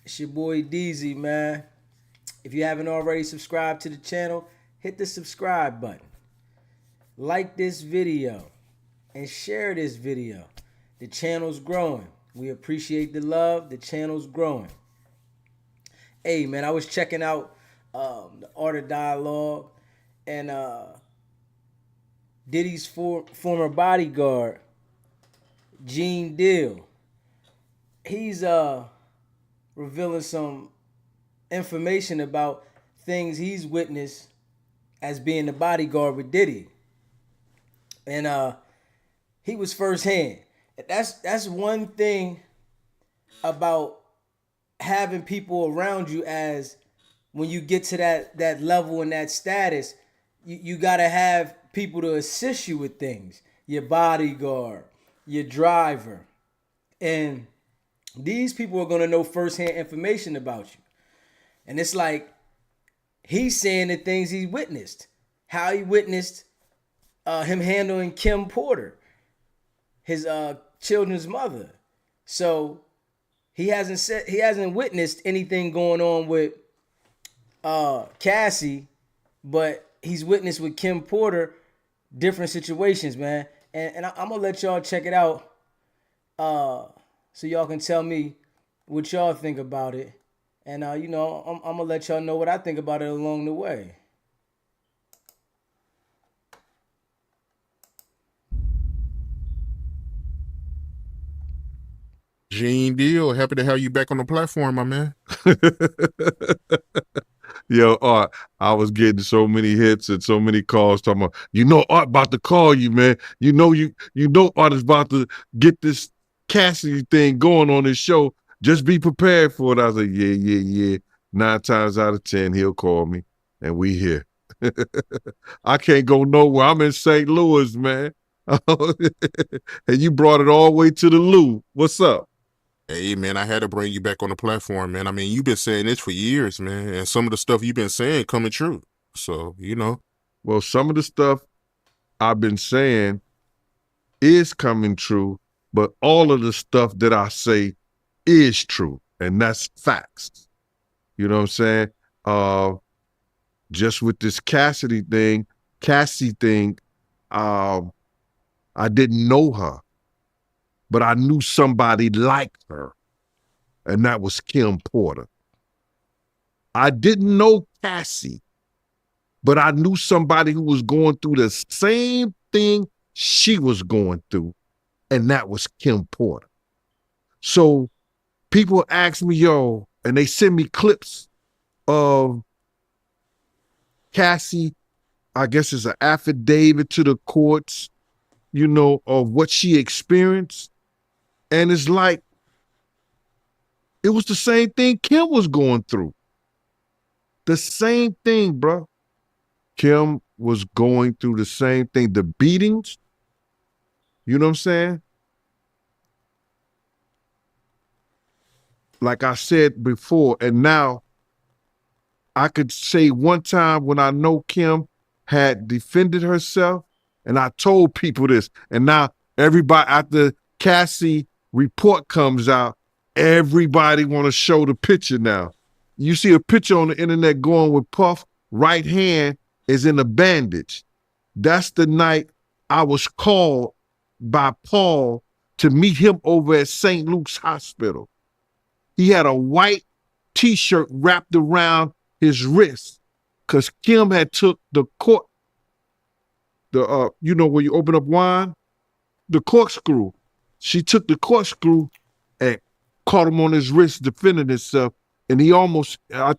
It's your boy DZ, man. If you haven't already subscribed to the channel, hit the subscribe button. Like this video and share this video. The channel's growing. We appreciate the love. The channel's growing. Hey, man, I was checking out the Art of Dialogue and Diddy's former bodyguard, Gene Deal. He's revealing some information about things he's witnessed as being the bodyguard with Diddy. And he was firsthand. That's one thing about having people around you, as when you get to that level and that status, you gotta have people to assist you with things. Your bodyguard, your driver. And these people are gonna know firsthand information about you. And it's like he's saying the things he witnessed. How he witnessed him handling Kim Porter, his children's mother. So he hasn't witnessed anything going on with Cassie, but he's witnessed with Kim Porter different situations, man. And I'm gonna let y'all check it out, so y'all can tell me what y'all think about it. And I'm gonna let y'all know what I think about it along the way. Gene Deal, happy to have you back on the platform, my man. Yo, Art, I was getting so many hits and so many calls talking about, Art about to call you, man. You know Art is about to get this Cassidy thing going on his show. Just be prepared for it. I was like, yeah. 9 times out of 10, he'll call me, and we here. I can't go nowhere. I'm in St. Louis, man. And you brought it all the way to the Lou. What's up? Hey, man, I had to bring you back on the platform, man. I mean, you've been saying this for years, man, and some of the stuff you've been saying coming true. So. Well, some of the stuff I've been saying is coming true, but all of the stuff that I say is true, and that's facts. You know what I'm saying? Just with this Cassie thing, I didn't know her, but I knew somebody like her, and that was Kim Porter. I didn't know Cassie, but I knew somebody who was going through the same thing she was going through, and that was Kim Porter. So people ask me, and they send me clips of Cassie, I guess it's an affidavit to the courts, of what she experienced. And it's like, it was the same thing Kim was going through. The same thing, bro. Kim was going through the same thing. The beatings, you know what I'm saying? Like I said before, and now I could say one time when I know Kim had defended herself, and I told people this, and now everybody, after Cassie report comes out, everybody want to show the picture now. You see a picture on the internet going with Puff, right hand is in a bandage. That's the night I was called by Paul to meet him over at St. Luke's Hospital. He had a white t-shirt wrapped around his wrist because Kim had took the cork, where you open up wine, the corkscrew. She took the corkscrew and caught him on his wrist defending himself. And he almost, I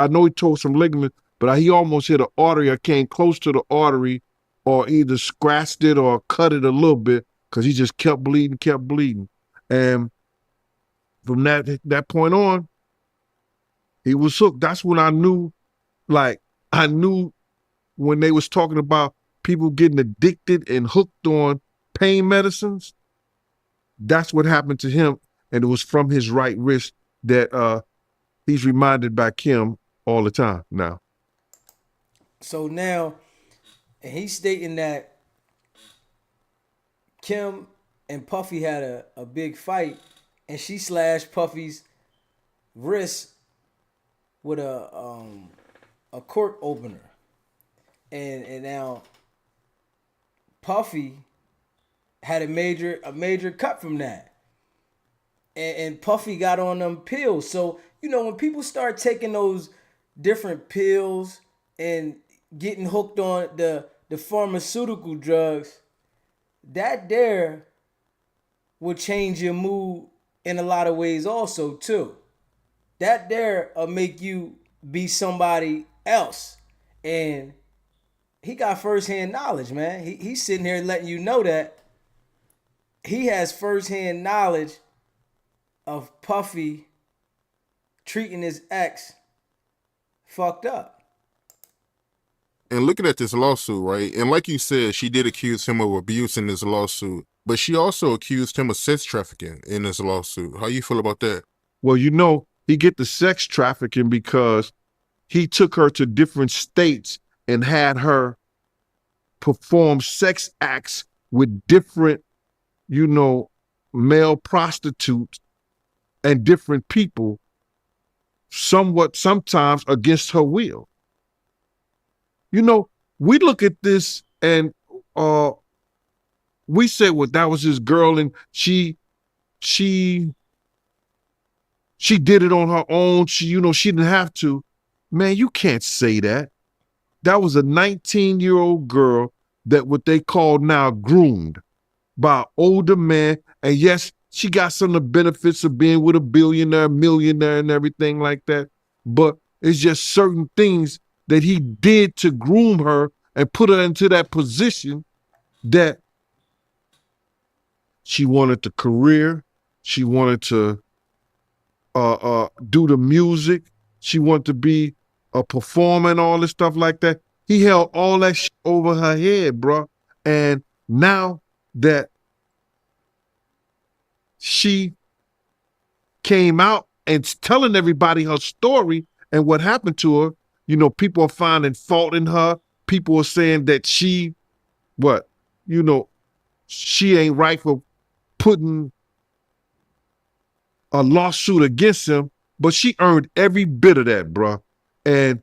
know he tore some ligament, but he almost hit an artery or came close to the artery, or either scratched it or cut it a little bit, because he just kept bleeding. And from that point on, he was hooked. That's when I knew when they was talking about people getting addicted and hooked on pain medicines, that's what happened to him. And it was from his right wrist that he's reminded by Kim all the time now. So now, and he's stating that Kim and Puffy had a big fight, and she slashed Puffy's wrist with a cork opener, and now Puffy had a major cut from that, and Puffy got on them pills. So when people start taking those different pills and getting hooked on the pharmaceutical drugs, that there will change your mood in a lot of ways also too. That there will make you be somebody else. And he got firsthand knowledge, man. He's sitting here letting you know that he has firsthand knowledge of Puffy treating his ex fucked up. And looking at this lawsuit, right? And like you said, she did accuse him of abuse in this lawsuit, but she also accused him of sex trafficking in this lawsuit. How you feel about that? Well, he get the sex trafficking because he took her to different states and had her perform sex acts with different, male prostitutes and different people, sometimes against her will. We look at this and we say, well, that was his girl and she did it on her own. She didn't have to. Man, you can't say that. That was a 19-year-old girl that what they call now groomed by an older man. And yes, she got some of the benefits of being with a billionaire, millionaire, and everything like that. But it's just certain things that he did to groom her and put her into that position that she wanted the career, she wanted to do the music, she wanted to be a performer and all this stuff like that. He held all that shit over her head, bro. And now that she came out and telling everybody her story and what happened to her, people are finding fault in her. People are saying that she ain't right for putting a lawsuit against him, but she earned every bit of that, bro. And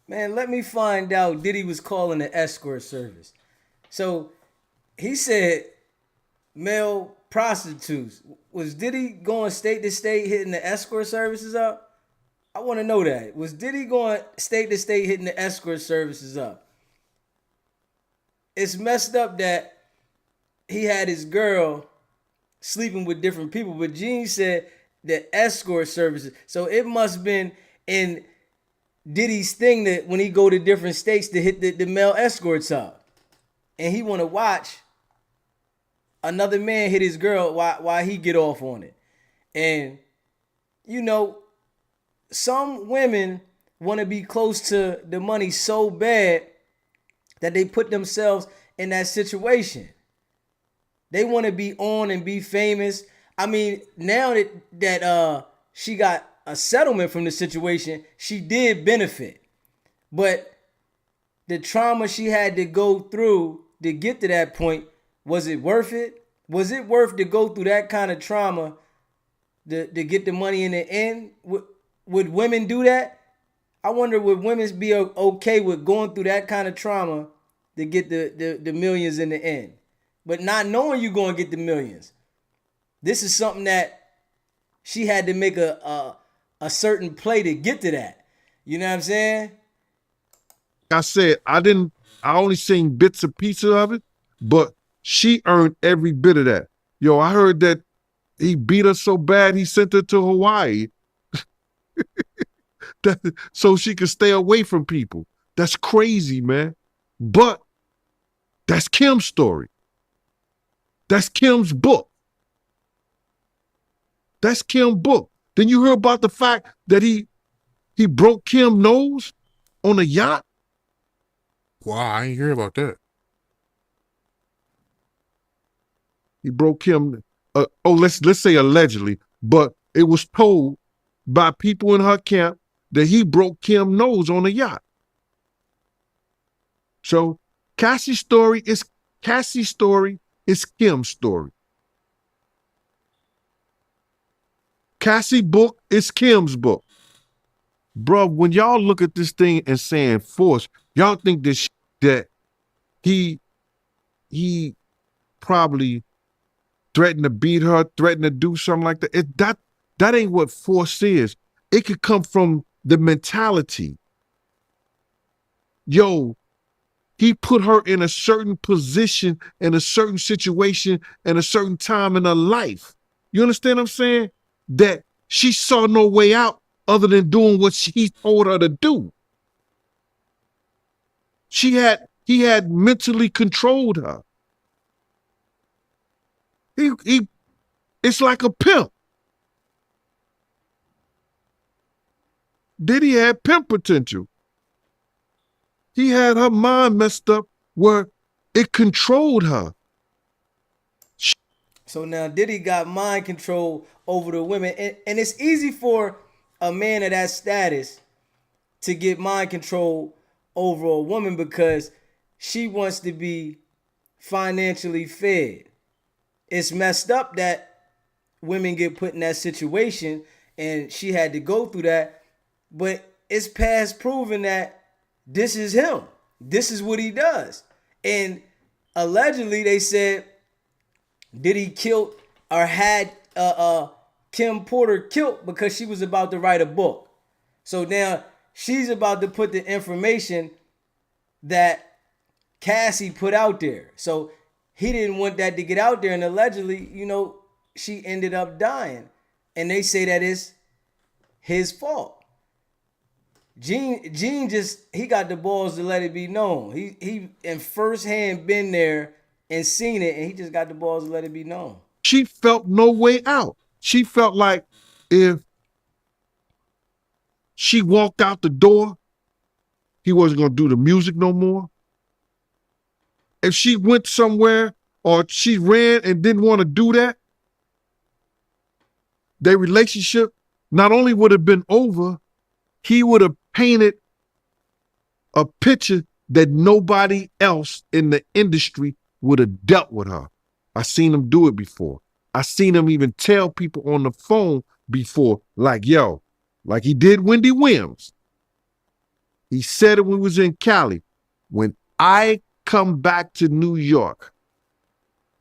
Man, let me find out Diddy was calling the escort service. So he said male prostitutes. Was Diddy going state to state hitting the escort services up? I want to know that. Was Diddy going state to state hitting the escort services up? It's messed up that he had his girl sleeping with different people, but Gene said the escort services. So it must have been in Diddy's thing that when he go to different states to hit the male escorts up. And he want to watch another man hit his girl while he get off on it. And, some women want to be close to the money so bad that they put themselves in that situation. They want to be on and be famous. I mean, now that she got a settlement from the situation, she did benefit. But the trauma she had to go through to get to that point, was it worth it? Was it worth to go through that kind of trauma to get the money in the end? Would women do that? I wonder, would women be okay with going through that kind of trauma to get the millions in the end? But not knowing you're going to get the millions. This is something that she had to make a certain play to get to that. You know what I'm saying? I said, I only seen bits and pieces of it, but she earned every bit of that. Yo, I heard that he beat her so bad he sent her to Hawaii so she could stay away from people. That's crazy, man. But that's Kim's story. That's Kim's book. That's Kim's book. Then you heard about the fact that he broke Kim's nose on a yacht? Wow, I ain't hear about that. He broke him. Let's say allegedly, but it was told by people in her camp that he broke Kim's nose on a yacht. So Cassie's story is Kim's story. Cassie book is Kim's book. Bro, when y'all look at this thing and saying force, y'all think that he probably threatened to beat her, threatened to do something like that. That ain't what force is. It could come from the mentality. Yo, he put her in a certain position, in a certain situation, in a certain time in her life. You understand what I'm saying? That she saw no way out other than doing what he told her to do. He had mentally controlled her. It's like a pimp. Diddy had pimp potential. He had her mind messed up where it controlled her. So now Diddy got mind control over the women. And it's easy for a man of that status to get mind control over a woman because she wants to be financially fed. It's messed up that women get put in that situation and she had to go through that. But it's past proven that this is him. This is what he does. And allegedly they said Diddy killed or had Kim Porter killed because she was about to write a book. So now she's about to put the information that Cassie put out there. So he didn't want that to get out there. And allegedly, she ended up dying. And they say that it's his fault. Gene he got the balls to let it be known. He in firsthand been there and seen it, and he just got the balls to let it be known. She felt no way out. She felt like if she walked out the door, he wasn't going to do the music no more. If she went somewhere or she ran and didn't want to do that, their relationship not only would have been over, he would have painted a picture that nobody else in the industry would have dealt with her. I seen him do it before. I seen him even tell people on the phone before, like he did Wendy Williams. He said it when we was in Cali. When I come back to New York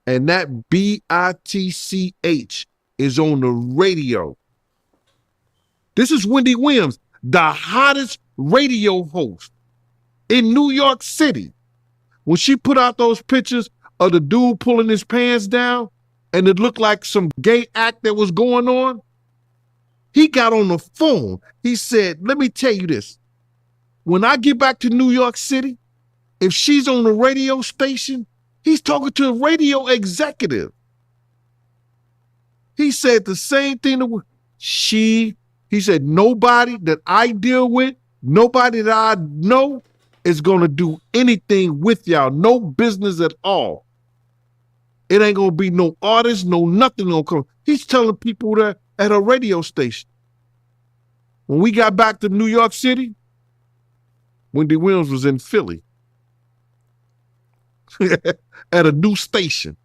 and that BITCH is on the radio. This is Wendy Williams, the hottest radio host in New York City. When she put out those pictures of the dude pulling his pants down and it looked like some gay act that was going on, he got on the phone. He said, let me tell you this. When I get back to New York City, if she's on the radio station, he's talking to a radio executive. He said the same thing to he said, nobody that I deal with, nobody that I know is going to do anything with y'all. No business at all. It ain't going to be no artist, no nothing going to come. He's telling people that at a radio station. When we got back to New York City, Wendy Williams was in Philly at a new station.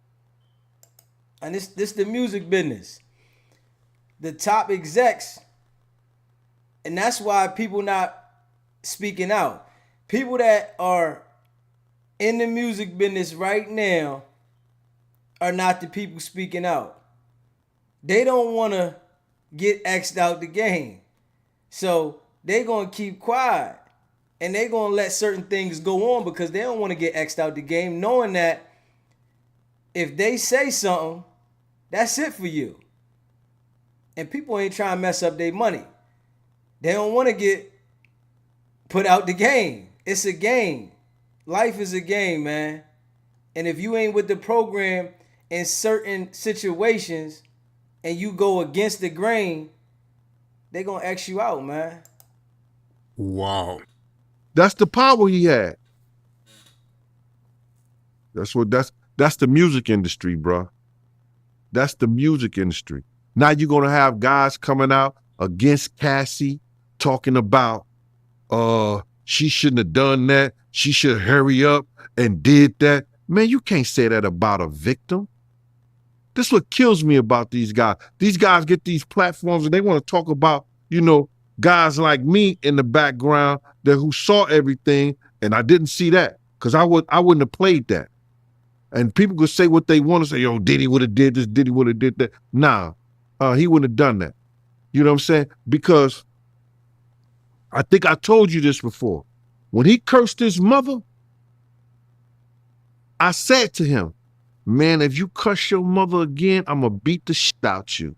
And this the music business. The top execs, and that's why people not speaking out. People that are in the music business right now are not the people speaking out. They don't want to get X'd out the game. So they going to keep quiet. And they going to let certain things go on because they don't want to get X'd out the game, knowing that if they say something, that's it for you. And people ain't trying to mess up their money. They don't want to get put out the game. It's a game. Life is a game, man. And if you ain't with the program in certain situations and you go against the grain, they gonna X you out, man. Wow. That's the power he had. That's the music industry, bro. That's the music industry. Now you're gonna have guys coming out against Cassie talking about she shouldn't have done that. She should hurry up and did that. Man, you can't say that about a victim. This is what kills me about these guys. These guys get these platforms and they want to talk about, guys like me in the background who saw everything, and I didn't see that because I wouldn't have played that. And people could say what they want to say. Yo, Diddy would have did this. Diddy would have did that. Nah, he wouldn't have done that. You know what I'm saying? Because I think I told you this before. When he cursed his mother, I said to him, man, if you curse your mother again, I'm going to beat the shit out you.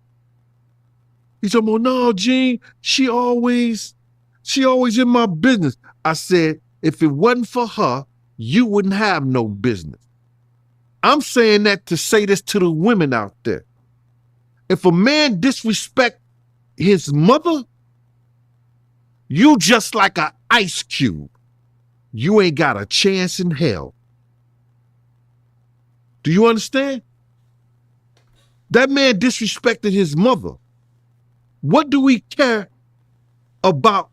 He said, well, no, Gene, she always in my business. I said, if it wasn't for her, you wouldn't have no business. I'm saying that to say this to the women out there. If a man disrespect his mother, you just like an ice cube. You ain't got a chance in hell. Do you understand? That man disrespected his mother. What do we care about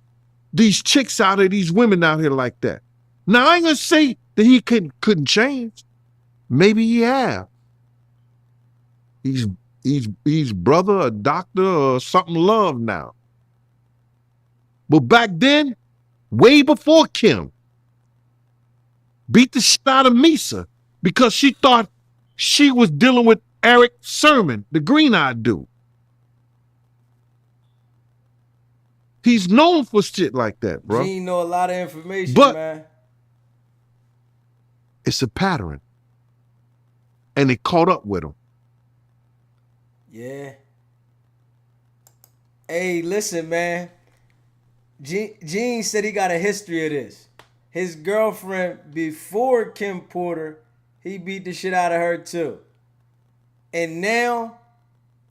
these chicks out here, these women out here like that? Now, I ain't gonna say that he couldn't change. Maybe he have. He's brother, a doctor, or something love now. But back then, way before Kim, beat the shit out of Misa because she thought she was dealing with Eric Sermon, the green-eyed dude. He's known for shit like that, bro. Gene know a lot of information, man. It's a pattern. And it caught up with him. Yeah. Hey, listen, man. Gene said he got a history of this. His girlfriend, before Kim Porter, he beat the shit out of her too. And now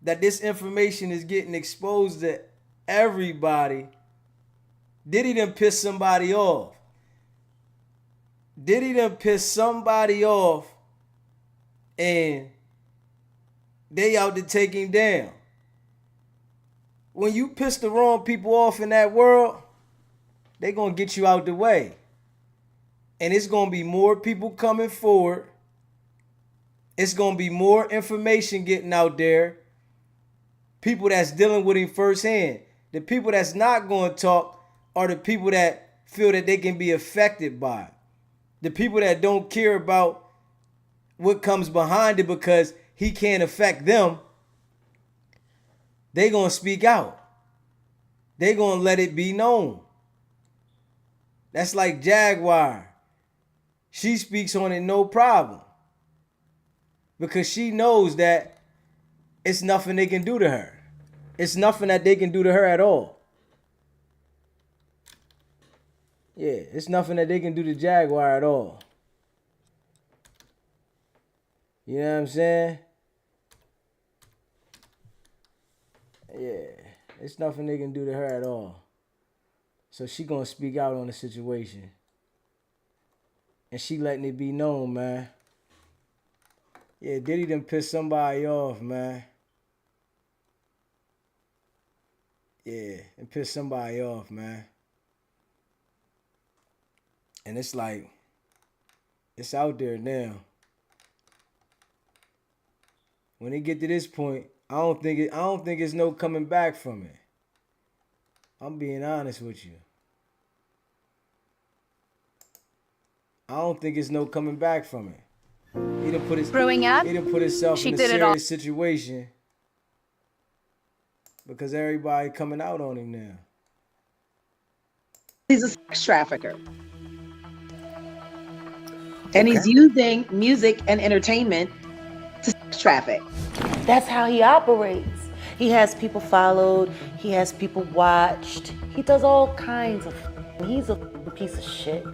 that this information is getting exposed to everybody, Diddy done piss somebody off. And they out to take him down. When you piss the wrong people off in that world, they gonna get you out the way. And it's gonna be more people coming forward. It's gonna be more information getting out there. People that's dealing with him firsthand. The people that's not gonna talk are the people that feel that they can be affected by it. The people that don't care about what comes behind it because he can't affect them, they gonna speak out. They gonna let it be known. That's like Jaguar. She speaks on it no problem. Because she knows that it's nothing they can do to her. It's nothing that they can do to her at all. Yeah, it's nothing that they can do to Jaguar at all. You know what I'm saying? Yeah, it's nothing they can do to her at all. So she gonna speak out on the situation. And she letting it be known, man. Yeah, Diddy done pissed somebody off, man. Yeah, and pissed somebody off, man. And it's like, it's out there now. When it get to this point, I don't think it's no coming back from it. I'm being honest with you. I don't think it's no coming back from it. He done put himself in a serious situation because everybody coming out on him now. He's a sex trafficker. And he's using music and entertainment to sex traffic. That's how he operates. He has people followed. He has people watched. He does all kinds of. He's a piece of shit.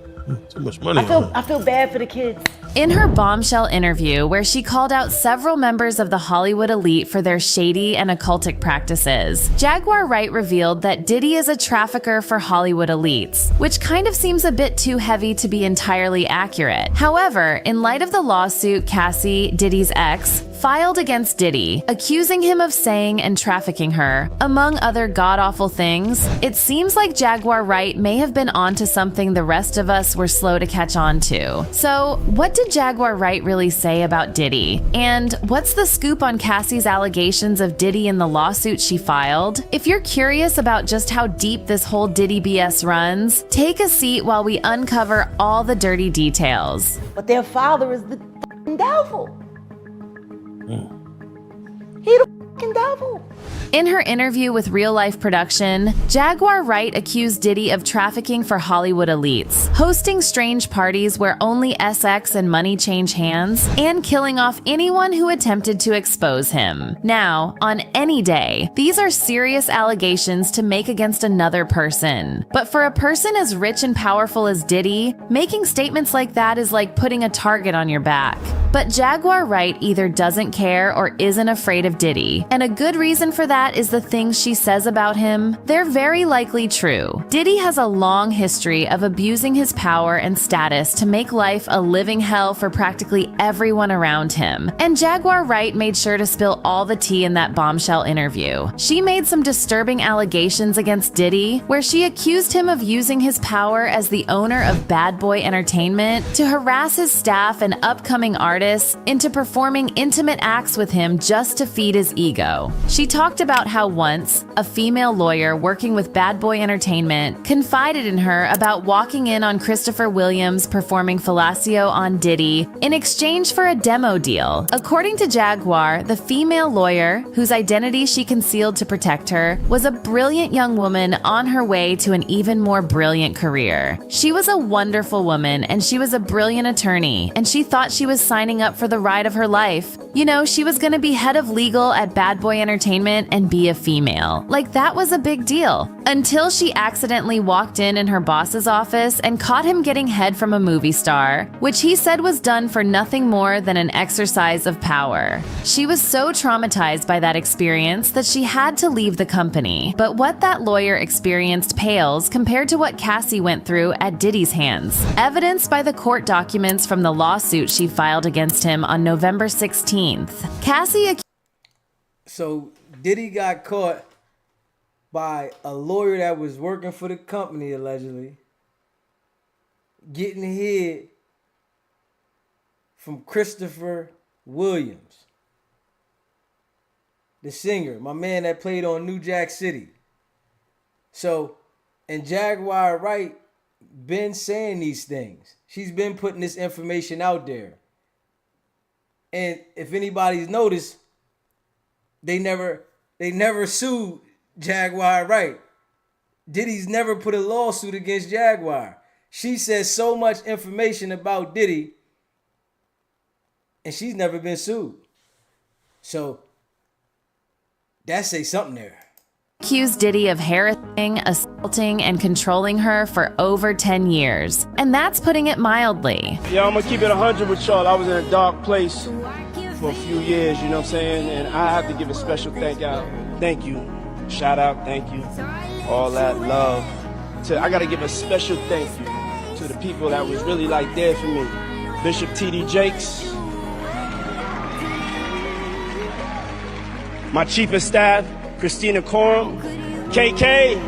Too much money. I feel bad for the kids. In her bombshell interview, where she called out several members of the Hollywood elite for their shady and occultic practices, Jaguar Wright revealed that Diddy is a trafficker for Hollywood elites, which kind of seems a bit too heavy to be entirely accurate. However, in light of the lawsuit Cassie, Diddy's ex, filed against Diddy, accusing him of saying and trafficking her, among other god-awful things, it seems like Jaguar Wright may have been onto something the rest of us press were slow to catch on to. So, what did Jaguar Wright really say about Diddy? And what's the scoop on Cassie's allegations of Diddy in the lawsuit she filed? If you're curious about just how deep this whole Diddy BS runs, take a seat while we uncover all the dirty details. But their father is the f***ing devil. He the f***ing devil. In her interview with Real Life Production, Jaguar Wright accused Diddy of trafficking for Hollywood elites, hosting strange parties where only SX and money change hands, and killing off anyone who attempted to expose him. Now, on any day, these are serious allegations to make against another person. But for a person as rich and powerful as Diddy, making statements like that is like putting a target on your back. But Jaguar Wright either doesn't care or isn't afraid of Diddy, and a good reason for that is the things she says about him. They're very likely true. Diddy has a long history of abusing his power and status to make life a living hell for practically everyone around him. And Jaguar Wright made sure to spill all the tea in that bombshell interview. She made some disturbing allegations against Diddy, where she accused him of using his power as the owner of Bad Boy Entertainment to harass his staff and upcoming artists into performing intimate acts with him just to feed his ego. She talked about how once, a female lawyer working with Bad Boy Entertainment confided in her about walking in on Christopher Williams performing fellatio on Diddy in exchange for a demo deal. According to Jaguar, the female lawyer, whose identity she concealed to protect her, was a brilliant young woman on her way to an even more brilliant career. She was a wonderful woman, and she was a brilliant attorney, and she thought she was signing up for the ride of her life. You know, she was going to be head of legal at Bad Boy Entertainment and be a female. Like, that was a big deal. Until she accidentally walked in her boss's office and caught him getting head from a movie star, which he said was done for nothing more than an exercise of power. She was so traumatized by that experience that she had to leave the company. But what that lawyer experienced pales compared to what Cassie went through at Diddy's hands, evidenced by the court documents from the lawsuit she filed against him on November 16th. So Diddy got caught by a lawyer that was working for the company, allegedly, getting hid from Christopher Williams, the singer, my man that played on New Jack City. So, and Jaguar Wright been saying these things. She's been putting this information out there. And if anybody's noticed, they never sued Jaguar Wright. Diddy's never put a lawsuit against Jaguar. She says so much information about Diddy, and she's never been sued. So that say something there. Accused Diddy of harassing, assaulting, and controlling her for over 10 years. And that's putting it mildly. Yeah, I'm gonna keep it 100 with y'all. I was in a dark place for a few years, you know what I'm saying? And I have to give a special thank you. Shout out, thank you. All that love. I gotta give a special thank you to the people that was really like there for me. Bishop T.D. Jakes, my chief of staff, Christina Coram, KK,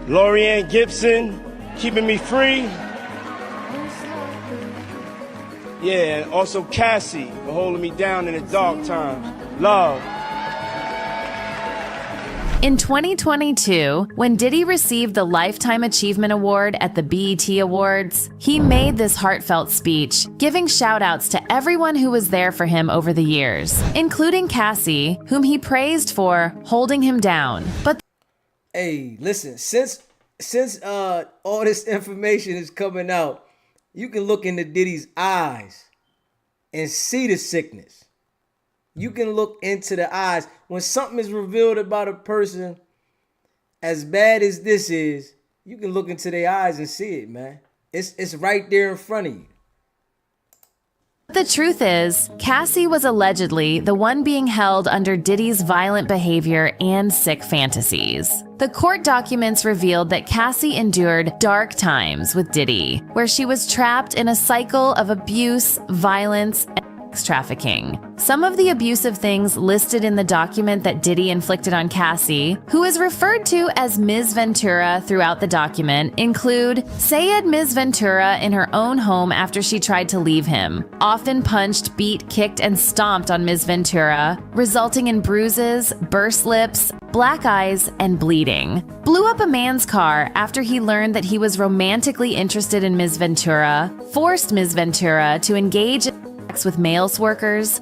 Lorianne Gibson, keeping me free. Yeah, and also Cassie for holding me down in the dark times. Love. In 2022, when Diddy received the Lifetime Achievement Award at the BET Awards, he made this heartfelt speech, giving shout-outs to everyone who was there for him over the years, including Cassie, whom he praised for holding him down. But hey, listen, since all this information is coming out, you can look into Diddy's eyes and see the sickness. You can look into the eyes. When something is revealed about a person as bad as this is, you can look into their eyes and see it, man. It's right there in front of you. the truth is, Cassie was allegedly the one being held under Diddy's violent behavior and sick fantasies. The court documents revealed that Cassie endured dark times with Diddy, where she was trapped in a cycle of abuse, violence, sex trafficking. Some of the abusive things listed in the document that Diddy inflicted on Cassie, who is referred to as Ms. Ventura throughout the document, include Sayed Ms. Ventura in her own home after she tried to leave him, often punched, beat, kicked, and stomped on Ms. Ventura, resulting in bruises, burst lips, black eyes, and bleeding. Blew up a man's car after he learned that he was romantically interested in Ms. Ventura, forced Ms. Ventura to engage in sex with male workers,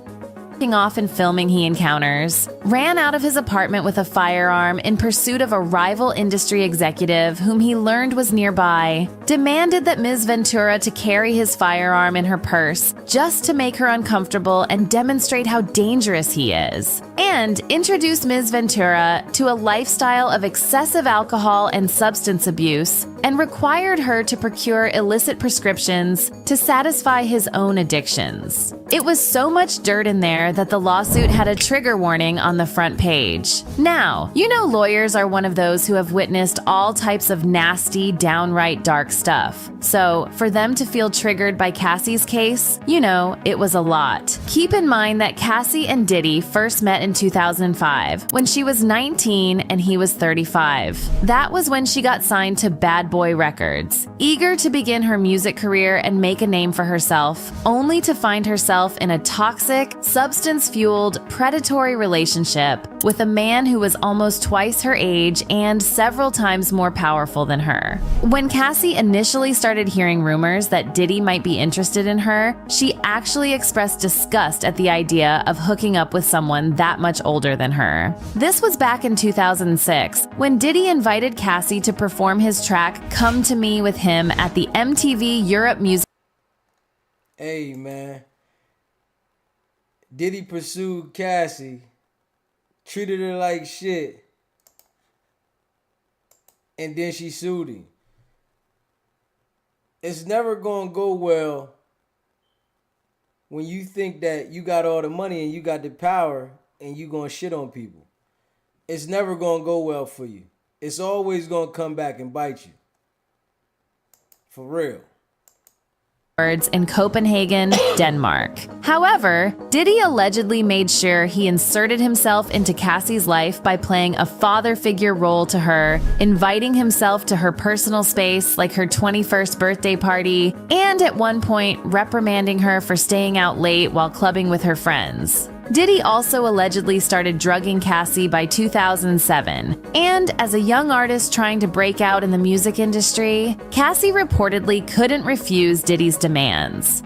off and filming he encounters, ran out of his apartment with a firearm in pursuit of a rival industry executive whom he learned was nearby, demanded that Ms. Ventura to carry his firearm in her purse just to make her uncomfortable and demonstrate how dangerous he is, and introduced Ms. Ventura to a lifestyle of excessive alcohol and substance abuse, and required her to procure illicit prescriptions to satisfy his own addictions. It was so much dirt in there that the lawsuit had a trigger warning on the front page. Now, you know lawyers are one of those who have witnessed all types of nasty, downright dark stuff. So, for them to feel triggered by Cassie's case, you know, it was a lot. Keep in mind that Cassie and Diddy first met in 2005, when she was 19 and he was 35. That was when she got signed to Bad Boy Records, eager to begin her music career and make a name for herself, only to find herself in a toxic, substance-fueled, predatory relationship with a man who was almost twice her age and several times more powerful than her. When Cassie initially started hearing rumors that Diddy might be interested in her, she actually expressed disgust at the idea of hooking up with someone that much older than her. This was back in 2006, when Diddy invited Cassie to perform his track Come to Me with him at the MTV Europe Music. Hey, man. Diddy pursued Cassie, treated her like shit, and then she sued him. It's never gonna go well when you think that you got all the money and you got the power and you gonna shit on people. It's never gonna go well for you. It's always gonna come back and bite you. For real. In Copenhagen, Denmark. However, Diddy allegedly made sure he inserted himself into Cassie's life by playing a father figure role to her, inviting himself to her personal space like her 21st birthday party, and at one point reprimanding her for staying out late while clubbing with her friends. Diddy also allegedly started drugging Cassie by 2007, and as a young artist trying to break out in the music industry, Cassie reportedly couldn't refuse Diddy's demands.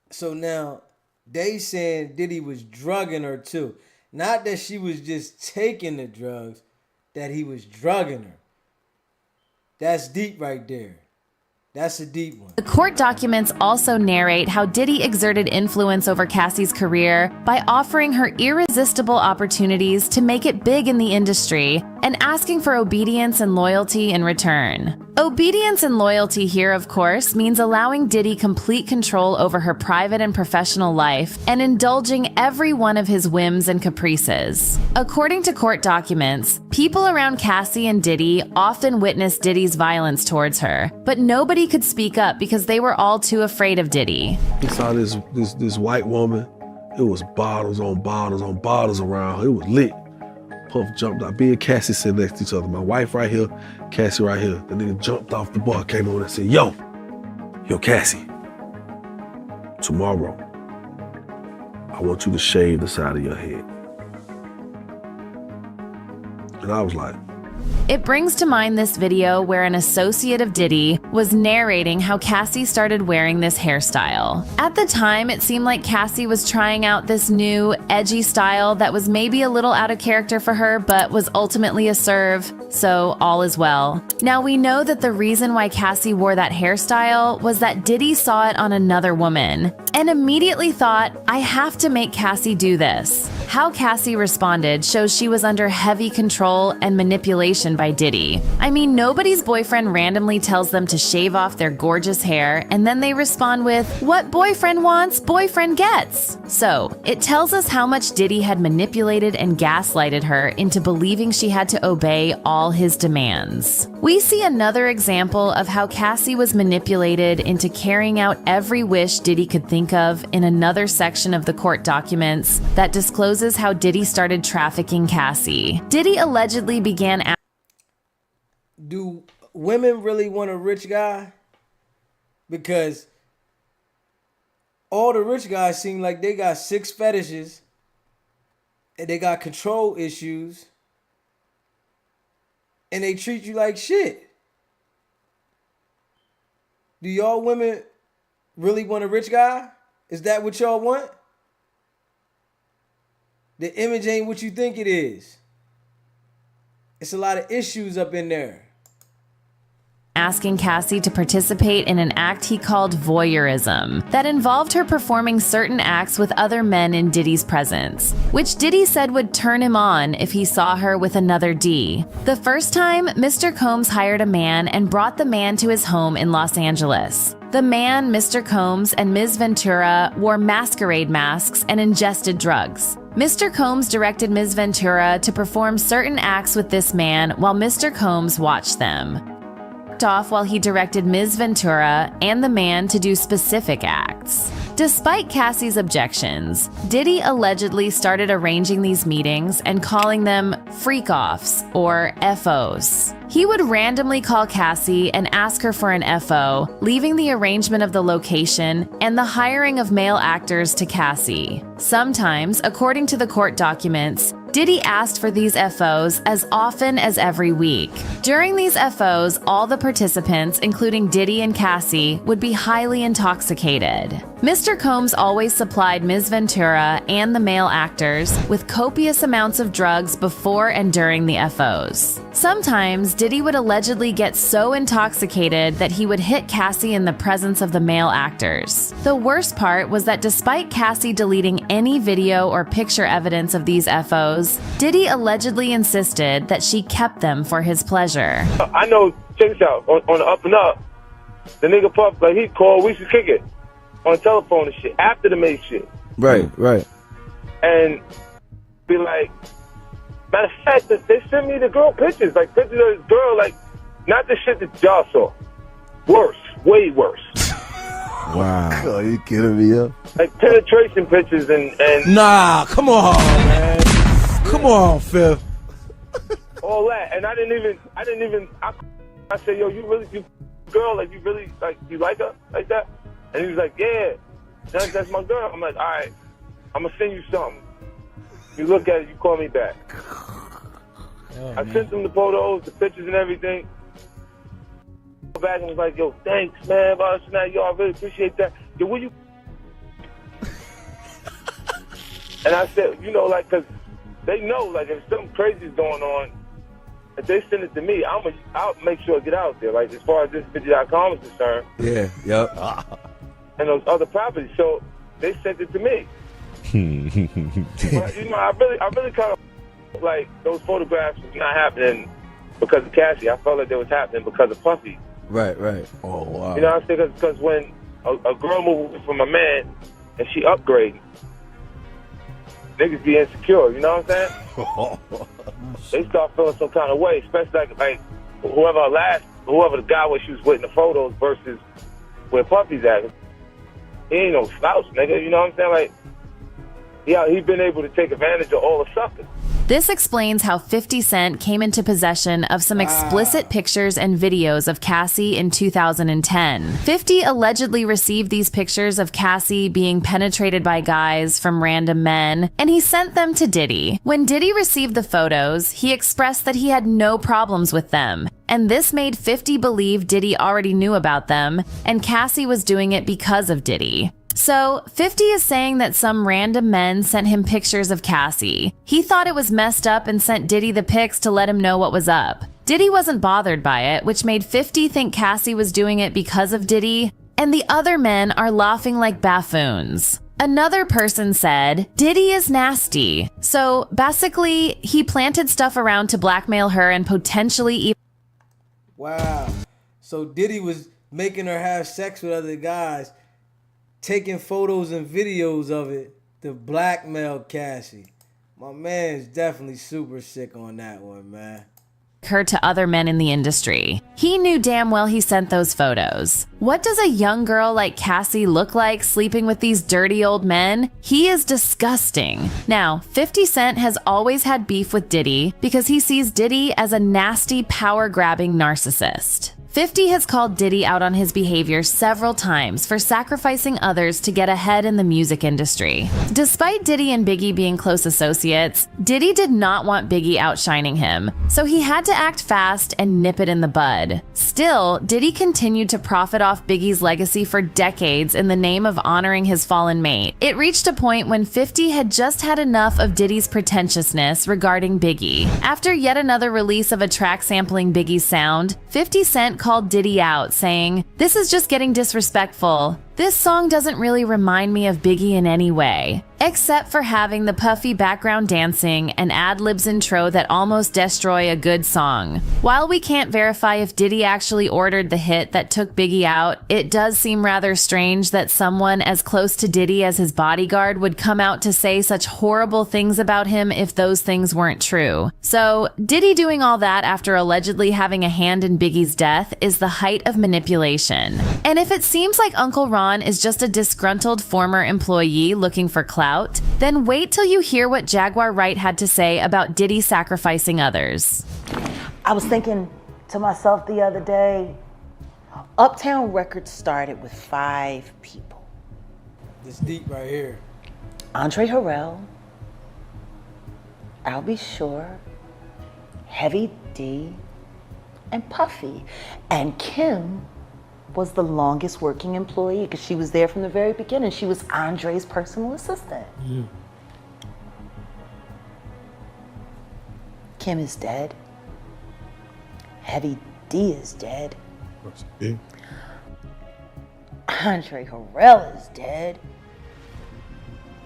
So now, they saying Diddy was drugging her too. Not that she was just taking the drugs, that he was drugging her. That's deep right there. That's a deep one. The court documents also narrate how Diddy exerted influence over Cassie's career by offering her irresistible opportunities to make it big in the industry and asking for obedience and loyalty in return. Obedience and loyalty here, of course, means allowing Diddy complete control over her private and professional life and indulging every one of his whims and caprices. According to court documents, people around Cassie and Diddy often witnessed Diddy's violence towards her, but nobody could speak up because they were all too afraid of Diddy. He saw this white woman. It was bottles on bottles on bottles around her. It was lit. Puff jumped out. Me and Cassie sitting next to each other. My wife right here, Cassie right here. The nigga jumped off the bar, came over and said, yo, Cassie, tomorrow, I want you to shave the side of your head. And I was like, It brings to mind this video where an associate of Diddy was narrating how Cassie started wearing this hairstyle. At the time, it seemed like Cassie was trying out this new, edgy style that was maybe a little out of character for her, but was ultimately a serve, so all is well. Now, we know that the reason why Cassie wore that hairstyle was that Diddy saw it on another woman and immediately thought, I have to make Cassie do this. How Cassie responded shows she was under heavy control and manipulation by Diddy. I mean, nobody's boyfriend randomly tells them to shave off their gorgeous hair, and then they respond with, "What boyfriend wants, boyfriend gets." So, it tells us how much Diddy had manipulated and gaslighted her into believing she had to obey all his demands. We see another example of how Cassie was manipulated into carrying out every wish Diddy could think of in another section of the court documents that discloses how Diddy started trafficking Cassie. Diddy allegedly began. Do women really want a rich guy? Because all the rich guys seem like they got 6 fetishes and they got control issues and they treat you like shit. Do y'all women really want a rich guy? Is that what y'all want? The image ain't what you think it is. It's a lot of issues up in there. Asking Cassie to participate in an act he called voyeurism that involved her performing certain acts with other men in Diddy's presence, which Diddy said would turn him on if he saw her with another D. The first time, Mr. Combs hired a man and brought the man to his home in Los Angeles. The man, Mr. Combs, and Ms. Ventura wore masquerade masks and ingested drugs. Mr. Combs directed Ms. Ventura to perform certain acts with this man while Mr. Combs watched them. Off while he directed Ms. Ventura and the man to do specific acts. Despite Cassie's objections, Diddy allegedly started arranging these meetings and calling them freak-offs or FOs. He would randomly call Cassie and ask her for an FO, leaving the arrangement of the location and the hiring of male actors to Cassie. Sometimes, according to the court documents, Diddy asked for these FOs as often as every week. During these FOs, all the participants, including Diddy and Cassie, would be highly intoxicated. Mr. Combs always supplied Ms. Ventura and the male actors with copious amounts of drugs before and during the FOs. Sometimes, Diddy would allegedly get so intoxicated that he would hit Cassie in the presence of the male actors. The worst part was that despite Cassie deleting any video or picture evidence of these FOs, Diddy allegedly insisted that she kept them for his pleasure. I know, check this out, on the up and up, the nigga Puff, like he called, we should kick it on the telephone and shit, after the make shit. Right. And be like, matter of fact, they sent me the girl pictures, like pictures of this girl, like, not the shit that y'all saw. Worse, way worse. Wow. Oh, you kidding me up? Like penetration pictures and Nah, come on, man. Come on, Phil. all that. And I didn't even, I said, yo, you girl, like, you really, like, you like her like that? And he was like, yeah, that's my girl. I'm like, all right, I'm gonna send you something. You look at it, you call me back. Oh, I sent them the photos, the pictures and everything. Back and was like, yo, thanks, man. Yo, I really appreciate that. Yo, will you? And I said, you know, like, because they know, like, if something crazy is going on, if they send it to me, I'll make sure it get out there. Like, as far as this video.com is concerned. Yeah, yep. And those other properties. So they sent it to me. But, you know, I really kind of, like, those photographs was not happening because of Cassie. I felt like they was happening because of Puffy. Right. Oh, wow. You know what I'm saying? Because when a girl moves away from a man and she upgrades, niggas be insecure, you know what I'm saying? They start feeling some kind of way, especially like whoever the guy where she was with in the photos versus where Puffy's at. He ain't no slouch, nigga, you know what I'm saying? Like, yeah, he's been able to take advantage of all the suckers. This explains how 50 Cent came into possession of some explicit pictures and videos of Cassie in 2010. 50 allegedly received these pictures of Cassie being penetrated by guys from random men, and he sent them to Diddy. When Diddy received the photos, he expressed that he had no problems with them, and this made 50 believe Diddy already knew about them, and Cassie was doing it because of Diddy. So, 50 is saying that some random men sent him pictures of Cassie. He thought it was messed up and sent Diddy the pics to let him know what was up. Diddy wasn't bothered by it, which made 50 think Cassie was doing it because of Diddy, and the other men are laughing like buffoons. Another person said, Diddy is nasty. So basically, he planted stuff around to blackmail her and potentially even... Wow. So Diddy was making her have sex with other guys, taking photos and videos of it to blackmail Cassie. My man's definitely super sick on that one, man. Her to other men in the industry. He knew damn well he sent those photos. What does a young girl like Cassie look like sleeping with these dirty old men? He is disgusting. Now, 50 Cent has always had beef with Diddy because he sees Diddy as a nasty, power-grabbing narcissist. 50 has called Diddy out on his behavior several times for sacrificing others to get ahead in the music industry. Despite Diddy and Biggie being close associates, Diddy did not want Biggie outshining him, so he had to act fast and nip it in the bud. Still, Diddy continued to profit off Biggie's legacy for decades in the name of honoring his fallen mate. It reached a point when 50 had just had enough of Diddy's pretentiousness regarding Biggie. After yet another release of a track sampling Biggie's sound, 50 Cent called Diddy out, saying, "This is just getting disrespectful. This song doesn't really remind me of Biggie in any way, except for having the puffy background dancing and ad-libs intro that almost destroy a good song." While we can't verify if Diddy actually ordered the hit that took Biggie out, it does seem rather strange that someone as close to Diddy as his bodyguard would come out to say such horrible things about him if those things weren't true. So, Diddy doing all that after allegedly having a hand in Biggie's death is the height of manipulation. And if it seems like Uncle Ron is just a disgruntled former employee looking for clout, then wait till you hear what Jaguar Wright had to say about Diddy sacrificing others. I was thinking to myself the other day, Uptown Records started with 5 people. This deep right here. Andre Harrell, Albie Shore, Heavy D, and Puffy. And Kim was the longest working employee because she was there from the very beginning. She was Andre's personal assistant. Kim is dead. Heavy D is dead. Andre Harrell is dead.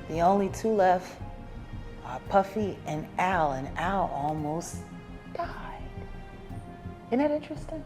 The only 2 left are Puffy and Al almost died. Isn't that interesting?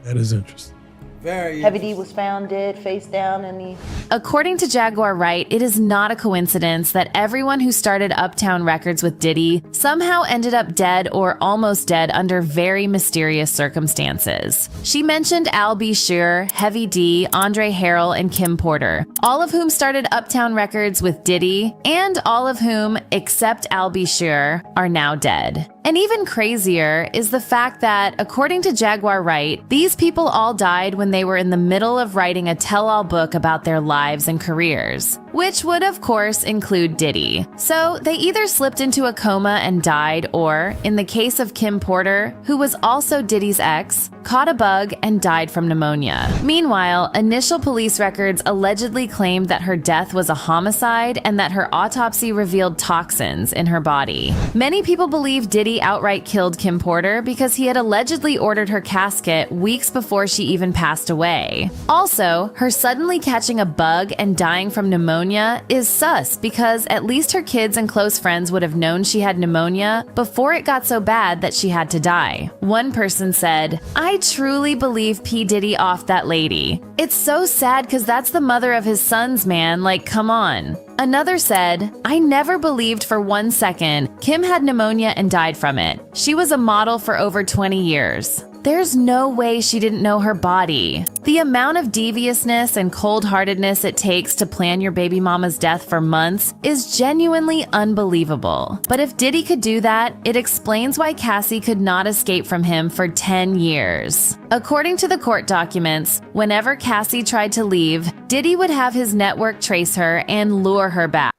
That is interesting. Very Heavy D was found dead, face down in the... According to Jaguar Wright, it is not a coincidence that everyone who started Uptown Records with Diddy somehow ended up dead or almost dead under very mysterious circumstances. She mentioned Al B. Sure, Heavy D, Andre Harrell, and Kim Porter, all of whom started Uptown Records with Diddy, and all of whom, except Al B. Sure, are now dead. And even crazier is the fact that, according to Jaguar Wright, these people all died when they were in the middle of writing a tell-all book about their lives and careers, which would of course include Diddy. So they either slipped into a coma and died, or, in the case of Kim Porter, who was also Diddy's ex, caught a bug and died from pneumonia. Meanwhile, initial police records allegedly claimed that her death was a homicide and that her autopsy revealed toxins in her body. Many people believe Diddy outright killed Kim Porter because he had allegedly ordered her casket weeks before she even passed away. Also, her suddenly catching a bug and dying from pneumonia is sus because at least her kids and close friends would have known she had pneumonia before it got so bad that she had to die. One person said, "I truly believe P. Diddy offed that lady. It's so sad because that's the mother of his sons, man, like come on." Another said, "I never believed for 1 second Kim had pneumonia and died from it. She was a model for over 20 years. There's no way she didn't know her body." The amount of deviousness and cold-heartedness it takes to plan your baby mama's death for months is genuinely unbelievable. But if Diddy could do that, it explains why Cassie could not escape from him for 10 years. According to the court documents, whenever Cassie tried to leave, Diddy would have his network trace her and lure her back.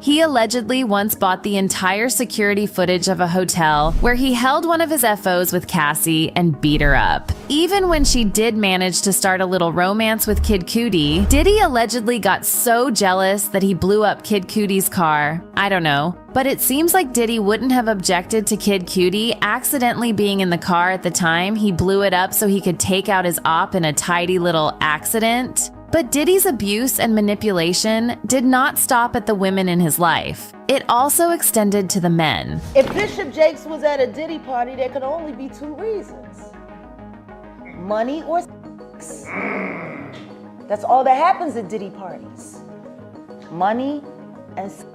He allegedly once bought the entire security footage of a hotel where he held one of his FOs with Cassie and beat her up. Even when she did manage to start a little romance with Kid Cudi, Diddy allegedly got so jealous that he blew up Kid Cudi's car. I don't know. But it seems like Diddy wouldn't have objected to Kid Cudi accidentally being in the car at the time he blew it up so he could take out his op in a tidy little accident. But Diddy's abuse and manipulation did not stop at the women in his life. It also extended to the men. If Bishop Jakes was at a Diddy party, there could only be two reasons: money or sex. That's all that happens at Diddy parties. Money and sex.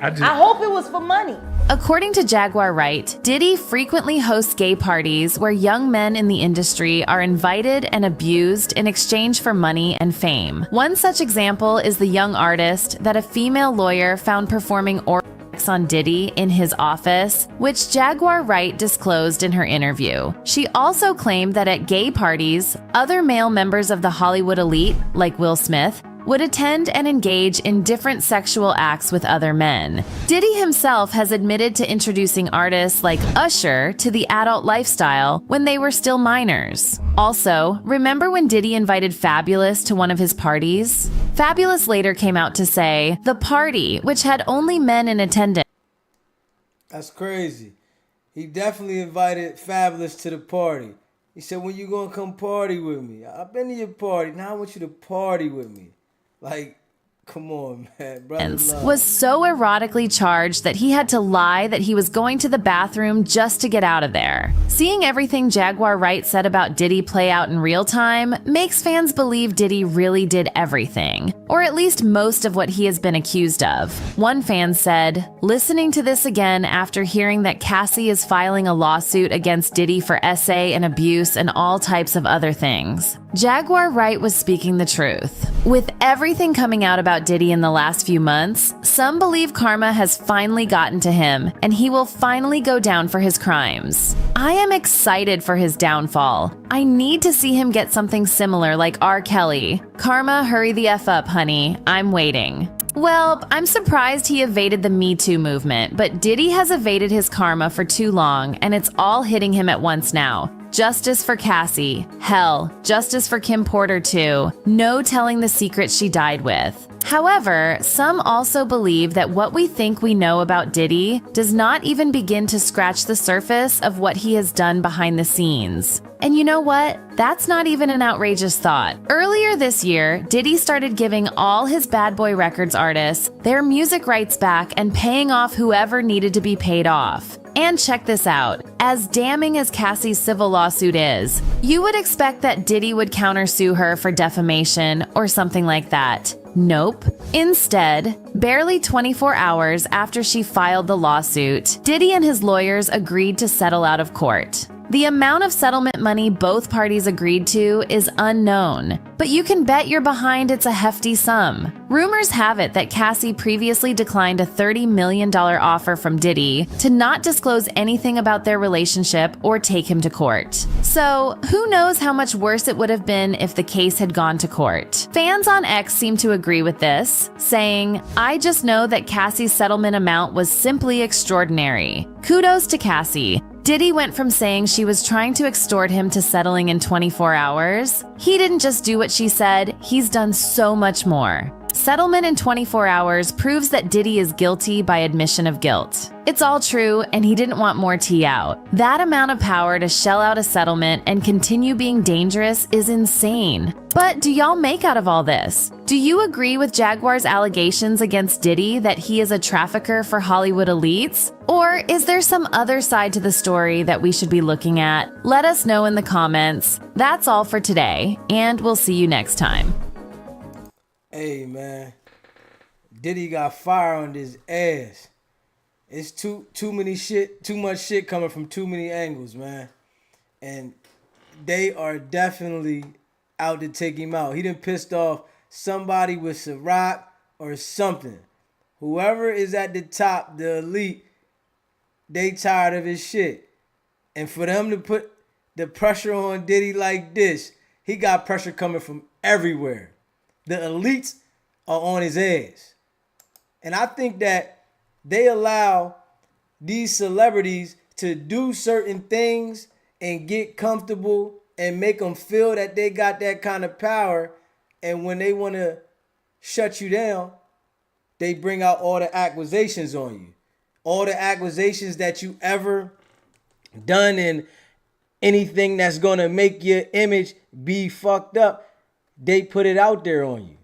I hope it was for money. According to Jaguar Wright, Diddy frequently hosts gay parties where young men in the industry are invited and abused in exchange for money and fame. One such example is the young artist that a female lawyer found performing oral sex on Diddy in his office, which Jaguar Wright disclosed in her interview. She also claimed that at gay parties, other male members of the Hollywood elite, like Will Smith, would attend and engage in different sexual acts with other men. Diddy himself has admitted to introducing artists like Usher to the adult lifestyle when they were still minors. Also, remember when Diddy invited Fabulous to one of his parties? Fabulous later came out to say, the party, which had only men in attendance. That's crazy. He definitely invited Fabulous to the party. He said, when you gonna come party with me? I've been to your party. Now I want you to party with me. Like, come on, man. Was so erotically charged that he had to lie that he was going to the bathroom just to get out of there. Seeing everything Jaguar Wright said about Diddy play out in real time makes fans believe Diddy really did everything, or at least most of what he has been accused of. One fan said, listening to this again after hearing that Cassie is filing a lawsuit against Diddy for SA and abuse and all types of other things. Jaguar Wright was speaking the truth. With everything coming out about Diddy in the last few months, some believe karma has finally gotten to him and he will finally go down for his crimes. I am excited for his downfall. I need to see him get something similar like R. Kelly. Karma, hurry the F up, honey. I'm waiting. Well, I'm surprised he evaded the Me Too movement, but Diddy has evaded his karma for too long and it's all hitting him at once now. Justice for Cassie. Hell, justice for Kim Porter too. No telling the secrets she died with. However, some also believe that what we think we know about Diddy does not even begin to scratch the surface of what he has done behind the scenes. And you know what? That's not even an outrageous thought. Earlier this year, Diddy started giving all his Bad Boy Records artists their music rights back and paying off whoever needed to be paid off. And check this out. As damning as Cassie's civil lawsuit is, you would expect that Diddy would countersue her for defamation or something like that. Nope. Instead, barely 24 hours after she filed the lawsuit, Diddy and his lawyers agreed to settle out of court. The amount of settlement money both parties agreed to is unknown, but you can bet you're behind it's a hefty sum. Rumors have it that Cassie previously declined a $30 million offer from Diddy to not disclose anything about their relationship or take him to court. So, who knows how much worse it would have been if the case had gone to court. Fans on X seem to agree with this, saying, I just know that Cassie's settlement amount was simply extraordinary. Kudos to Cassie. Diddy went from saying she was trying to extort him to settling in 24 hours. He didn't just do what she said, he's done so much more. Settlement in 24 hours proves that Diddy is guilty by admission of guilt. It's all true, and he didn't want more tea out. That amount of power to shell out a settlement and continue being dangerous is insane. But do y'all make out of all this? Do you agree with Jaguar's allegations against Diddy that he is a trafficker for Hollywood elites? Or is there some other side to the story that we should be looking at? Let us know in the comments. That's all for today, and we'll see you next time. Hey, man. Diddy got fire on his ass. It's too much shit coming from too many angles, man. And they are definitely out to take him out. He done pissed off somebody with Ciroc or something. Whoever is at the top, the elite, they tired of his shit. And for them to put the pressure on Diddy like this, he got pressure coming from everywhere. The elites are on his ass. And I think that they allow these celebrities to do certain things and get comfortable and make them feel that they got that kind of power. And when they want to shut you down, they bring out all the accusations on you. All the accusations that you ever done in anything that's gonna make your image be fucked up, they put it out there on you.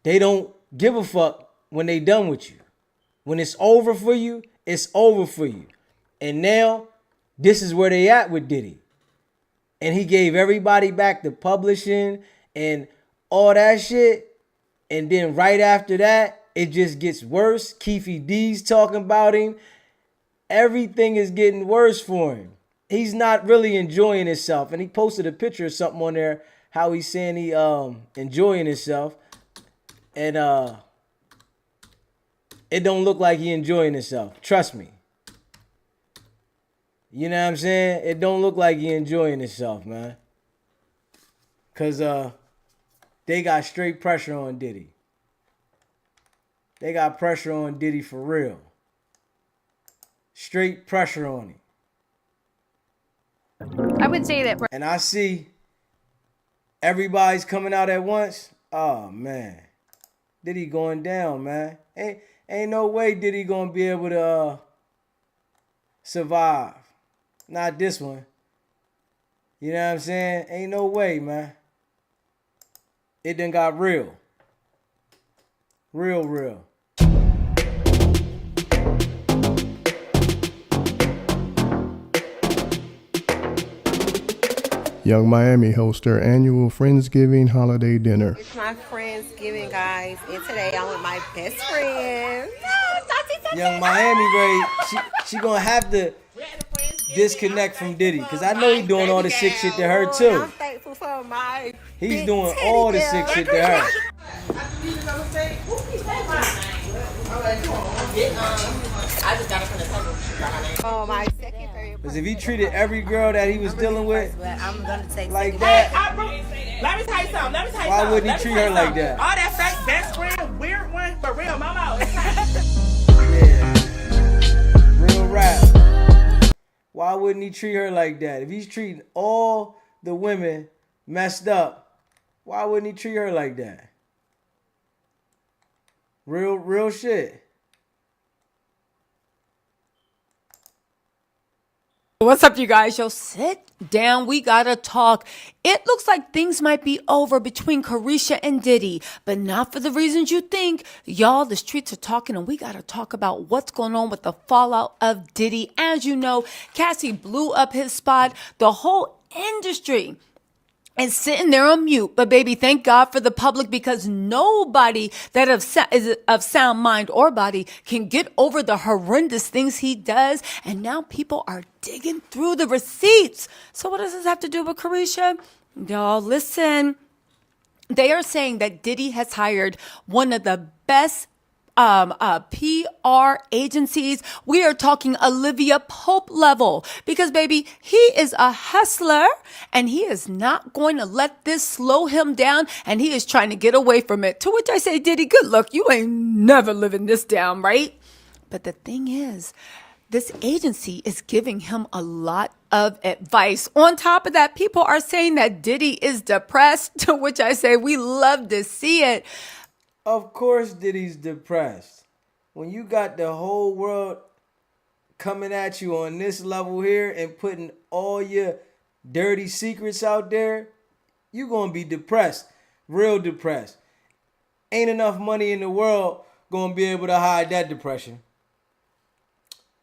They don't give a fuck when they done with you. When it's over for you, it's over for you. And now, this is where they at with Diddy. And he gave everybody back the publishing and all that shit. And then right after that, it just gets worse. Keefe D's talking about him. Everything is getting worse for him. He's not really enjoying himself. And he posted a picture of something on there, how he's saying he enjoying himself. And it don't look like he enjoying himself. Trust me. You know what I'm saying? It don't look like he enjoying himself, man. Cause they got straight pressure on Diddy. They got pressure on Diddy for real. Straight pressure on him. I would say that. And I see everybody's coming out at once. Oh man. Diddy going down, man. Ain't no way Diddy gonna be able to survive. Not this one. You know what I'm saying? Ain't no way, man. It done got real. Real. Young Miami hosts their annual Friendsgiving holiday dinner. It's my Friendsgiving, guys, and today I'm with my best friend. Young Miami, Ray, she gonna have to disconnect from Diddy, because I know he doing all the sick shit to her too. I'm thankful for my He's doing all the sick shit to her. I just got it from the table. Oh, my second favorite. Because if he treated every girl that he was dealing with I'm gonna take like that, let me tell you something. why wouldn't he treat her like that? All that fake best friend, weird one, for real, mama. Yeah. Real rap. Why wouldn't he treat her like that? If he's treating all the women messed up, why wouldn't he treat her like that? Real shit. What's up, you guys? Yo, sit down. We gotta talk. It looks like things might be over between Carisha and Diddy, but not for the reasons you think. Y'all, the streets are talking, and we gotta talk about what's going on with the fallout of Diddy. As you know, Cassie blew up his spot. The whole industry and sitting there on mute. But baby, thank God for the public, because nobody that is of sound mind or body can get over the horrendous things he does. And now people are digging through the receipts. So what does this have to do with Carisha? Y'all, listen. They are saying that Diddy has hired one of the best PR agencies. We are talking Olivia Pope level, because baby, he is a hustler and he is not going to let this slow him down, and he is trying to get away from it. To which I say, Diddy, good luck. You ain't never living this down, right? But the thing is, this agency is giving him a lot of advice. On top of that, people are saying that Diddy is depressed, to which I say we love to see it. Of course Diddy's depressed. When you got the whole world coming at you on this level here and putting all your dirty secrets out there, you gonna be depressed. Real depressed. Ain't enough money in the world gonna be able to hide that depression.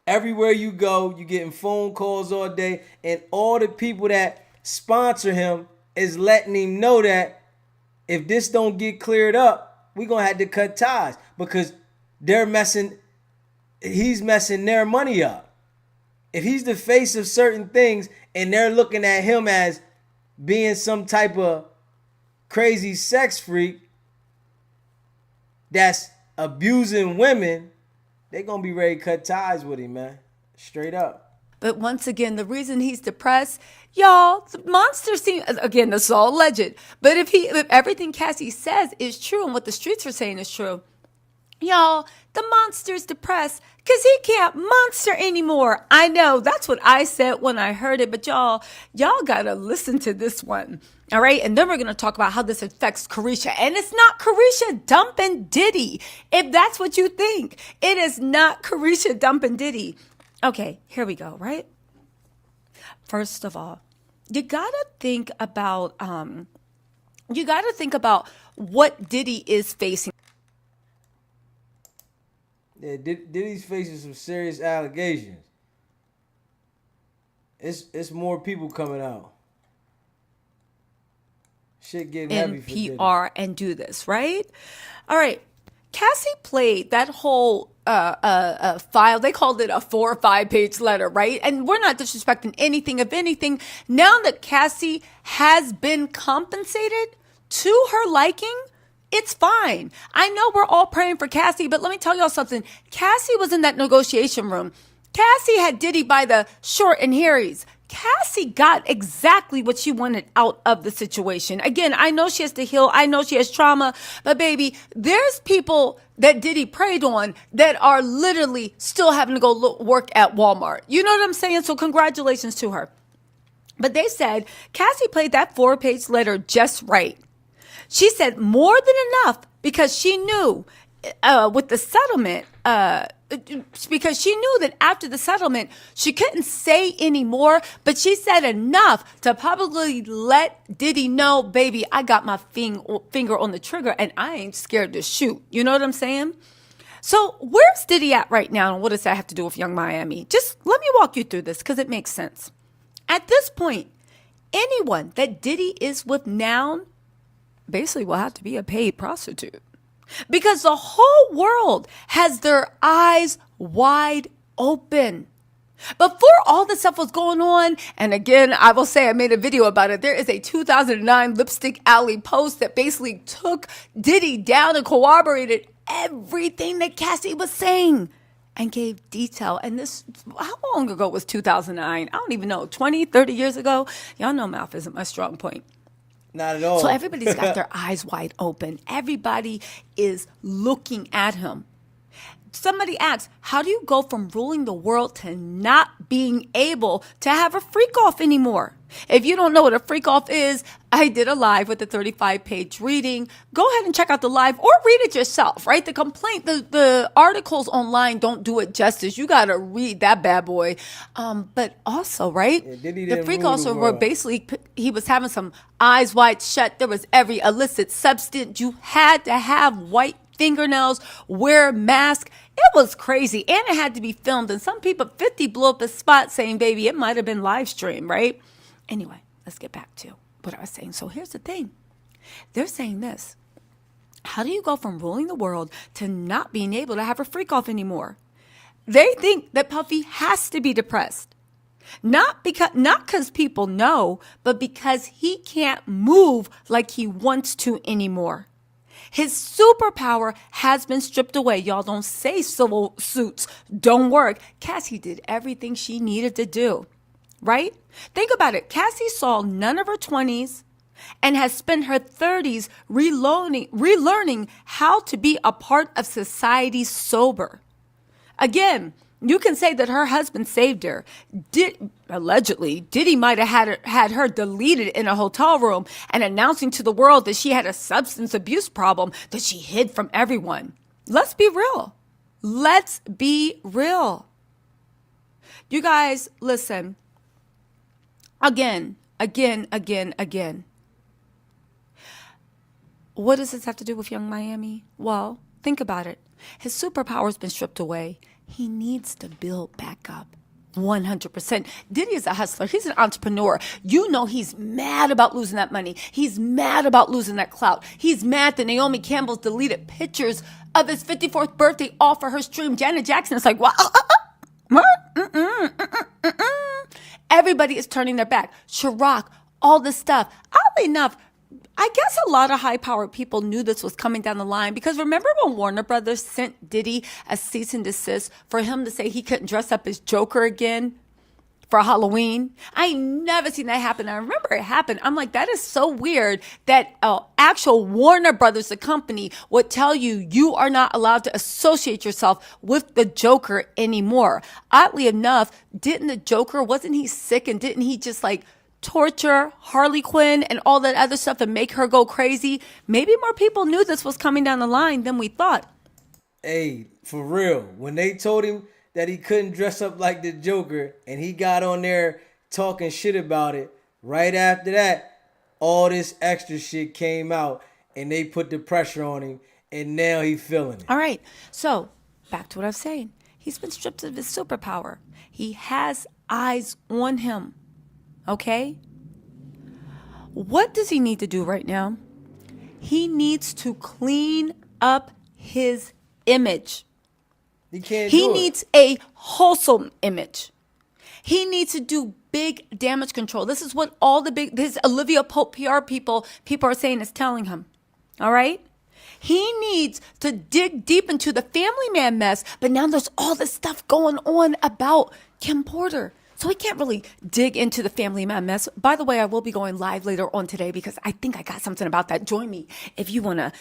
Everywhere you go, you getting phone calls all day, and all the people that sponsor him is letting him know that if this don't get cleared up, we're going to have to cut ties, because he's messing their money up. If he's the face of certain things and they're looking at him as being some type of crazy sex freak that's abusing women, they're going to be ready to cut ties with him, man. Straight up. But once again, the reason he's depressed, y'all, the monster scene, again, this is all alleged. But if everything Cassie says is true and what the streets are saying is true, y'all, the monster's depressed because he can't monster anymore. I know, that's what I said when I heard it. But y'all gotta listen to this one. All right, and then we're going to talk about how this affects Carisha. And it's not Carisha dumping Diddy. If that's what you think, it is not Carisha dumping Diddy. Okay, here we go, right? First of all, you gotta think about what Diddy is facing. Yeah, Diddy's facing some serious allegations. It's more people coming out. Shit getting heavy In for Diddy. PR and do this, right? All right. Cassie played that whole file. They called it a 4 or 5 page letter, right? And we're not disrespecting anything. If anything, now that Cassie has been compensated to her liking, it's fine. I know we're all praying for Cassie, but let me tell y'all something. Cassie was in that negotiation room. Cassie had Diddy by the short and hairies. Cassie got exactly what she wanted out of the situation. Again, I know she has to heal. I know she has trauma. But baby, there's people that Diddy preyed on that are literally still having to go work at Walmart. You know what I'm saying? So congratulations to her. But they said Cassie played that 4-page letter just right. She said more than enough because she knew with the settlement, because she knew that after the settlement, she couldn't say anymore, but she said enough to probably let Diddy know, baby, I got my finger on the trigger and I ain't scared to shoot. You know what I'm saying? So where's Diddy at right now and what does that have to do with Young Miami? Just let me walk you through this because it makes sense. At this point, anyone that Diddy is with now basically will have to be a paid prostitute. Because the whole world has their eyes wide open. Before all this stuff was going on, and again, I will say I made a video about it. There is a 2009 Lipstick Alley post that basically took Diddy down and corroborated everything that Cassie was saying and gave detail. And this, how long ago was 2009? I don't even know, 20, 30 years ago? Y'all know math isn't my strong point. Not at all. So everybody's got their eyes wide open. Everybody is looking at him. Somebody asks, how do you go from ruling the world to not being able to have a freak off anymore? If you don't know what a freak off is, I did a live with a 35-page reading. Go ahead and check out the live or read it yourself, right? The articles online don't do it justice. You got to read that bad boy. But also, right? Yeah, the freak offs were basically, he was having some eyes wide shut. There was every illicit substance. You had to have white fingernails, wear a mask. It was crazy. And it had to be filmed. And some people, 50 blew up a spot saying, baby, it might have been live stream, right? Anyway, let's get back to what I was saying. So here's the thing. They're saying this. How do you go from ruling the world to not being able to have a freak off anymore? They think that Puffy has to be depressed. Not because people know, but because he can't move like he wants to anymore. His superpower has been stripped away. Y'all don't say civil suits don't work. Cassie did everything she needed to do, right? Think about it. Cassie saw none of her 20s and has spent her 30s relearning how to be a part of society sober. Again, you can say that her husband saved her. Allegedly, Diddy might have had her deleted in a hotel room and announcing to the world that she had a substance abuse problem that she hid from everyone. Let's be real. Let's be real. You guys, listen. Again. What does this have to do with Young Miami? Well, think about it. His superpower's been stripped away. He needs to build back up 100%. Diddy is a hustler. He's an entrepreneur. You know he's mad about losing that money. He's mad about losing that clout. He's mad that Naomi Campbell's deleted pictures of his 54th birthday off of her stream. Janet Jackson is like, what? Everybody is turning their back. Chirac, all this stuff. Oddly enough, I guess a lot of high-powered people knew this was coming down the line because remember when Warner Brothers sent Diddy a cease and desist for him to say he couldn't dress up as Joker again for Halloween? I ain't never seen that happen. I remember it happened. I'm like, that is so weird that actual Warner Brothers, the company, would tell you you are not allowed to associate yourself with the Joker anymore. Oddly enough, wasn't he sick and didn't he just like torture Harley Quinn and all that other stuff and make her go crazy? Maybe more people knew this was coming down the line than we thought. Hey, for real. When they told him that he couldn't dress up like the Joker and he got on there talking shit about it, Right after that, all this extra shit came out, and they put the pressure on him, and now he feeling it. All right. So back to what I was saying. He's been stripped of his superpower. He has eyes on him. Okay? What does he need to do right now? He needs to clean up his image. He needs a wholesome image. He needs to do big damage control. This is what all this Olivia Pope PR people are saying is telling him. All right? He needs to dig deep into the Family Man mess, but now there's all this stuff going on about Kim Porter. So he can't really dig into the Family Man mess. By the way, I will be going live later on today because I think I got something about that. Join me if you want to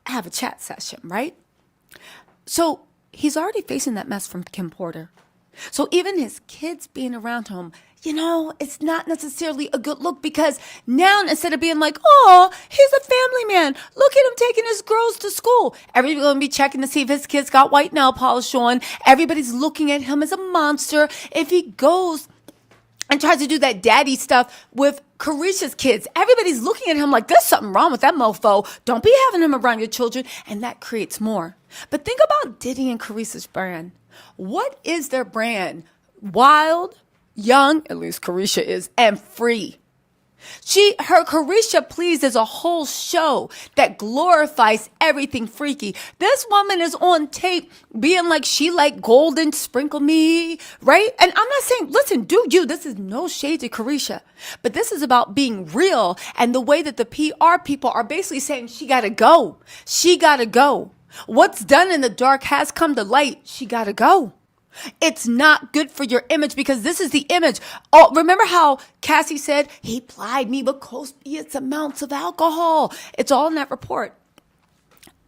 have a chat session, right? So he's already facing that mess from Kim Porter. So even his kids being around him, it's not necessarily a good look because now instead of being like, oh, he's a family man. Look at him taking his girls to school. Everybody's going to be checking to see if his kids got white nail polish on. Everybody's looking at him as a monster. If he goes and tries to do that daddy stuff with Carisha's kids, everybody's looking at him like there's something wrong with that mofo. Don't be having him around your children. And that creates more. But think about Diddy and Carisha's brand. What is their brand? Wild, young, at least Carisha is, and free. Her Carisha Please is a whole show that glorifies everything freaky. This woman is on tape being like she like golden sprinkle me, right? And I'm not saying, listen, do you, this is no shade to Carisha, but this is about being real and the way that the PR people are basically saying she gotta go. She gotta go. What's done in the dark has come to light. She gotta go. It's not good for your image because this is the image. Oh, remember how Cassie said he plied me with copious amounts of alcohol? It's all in that report.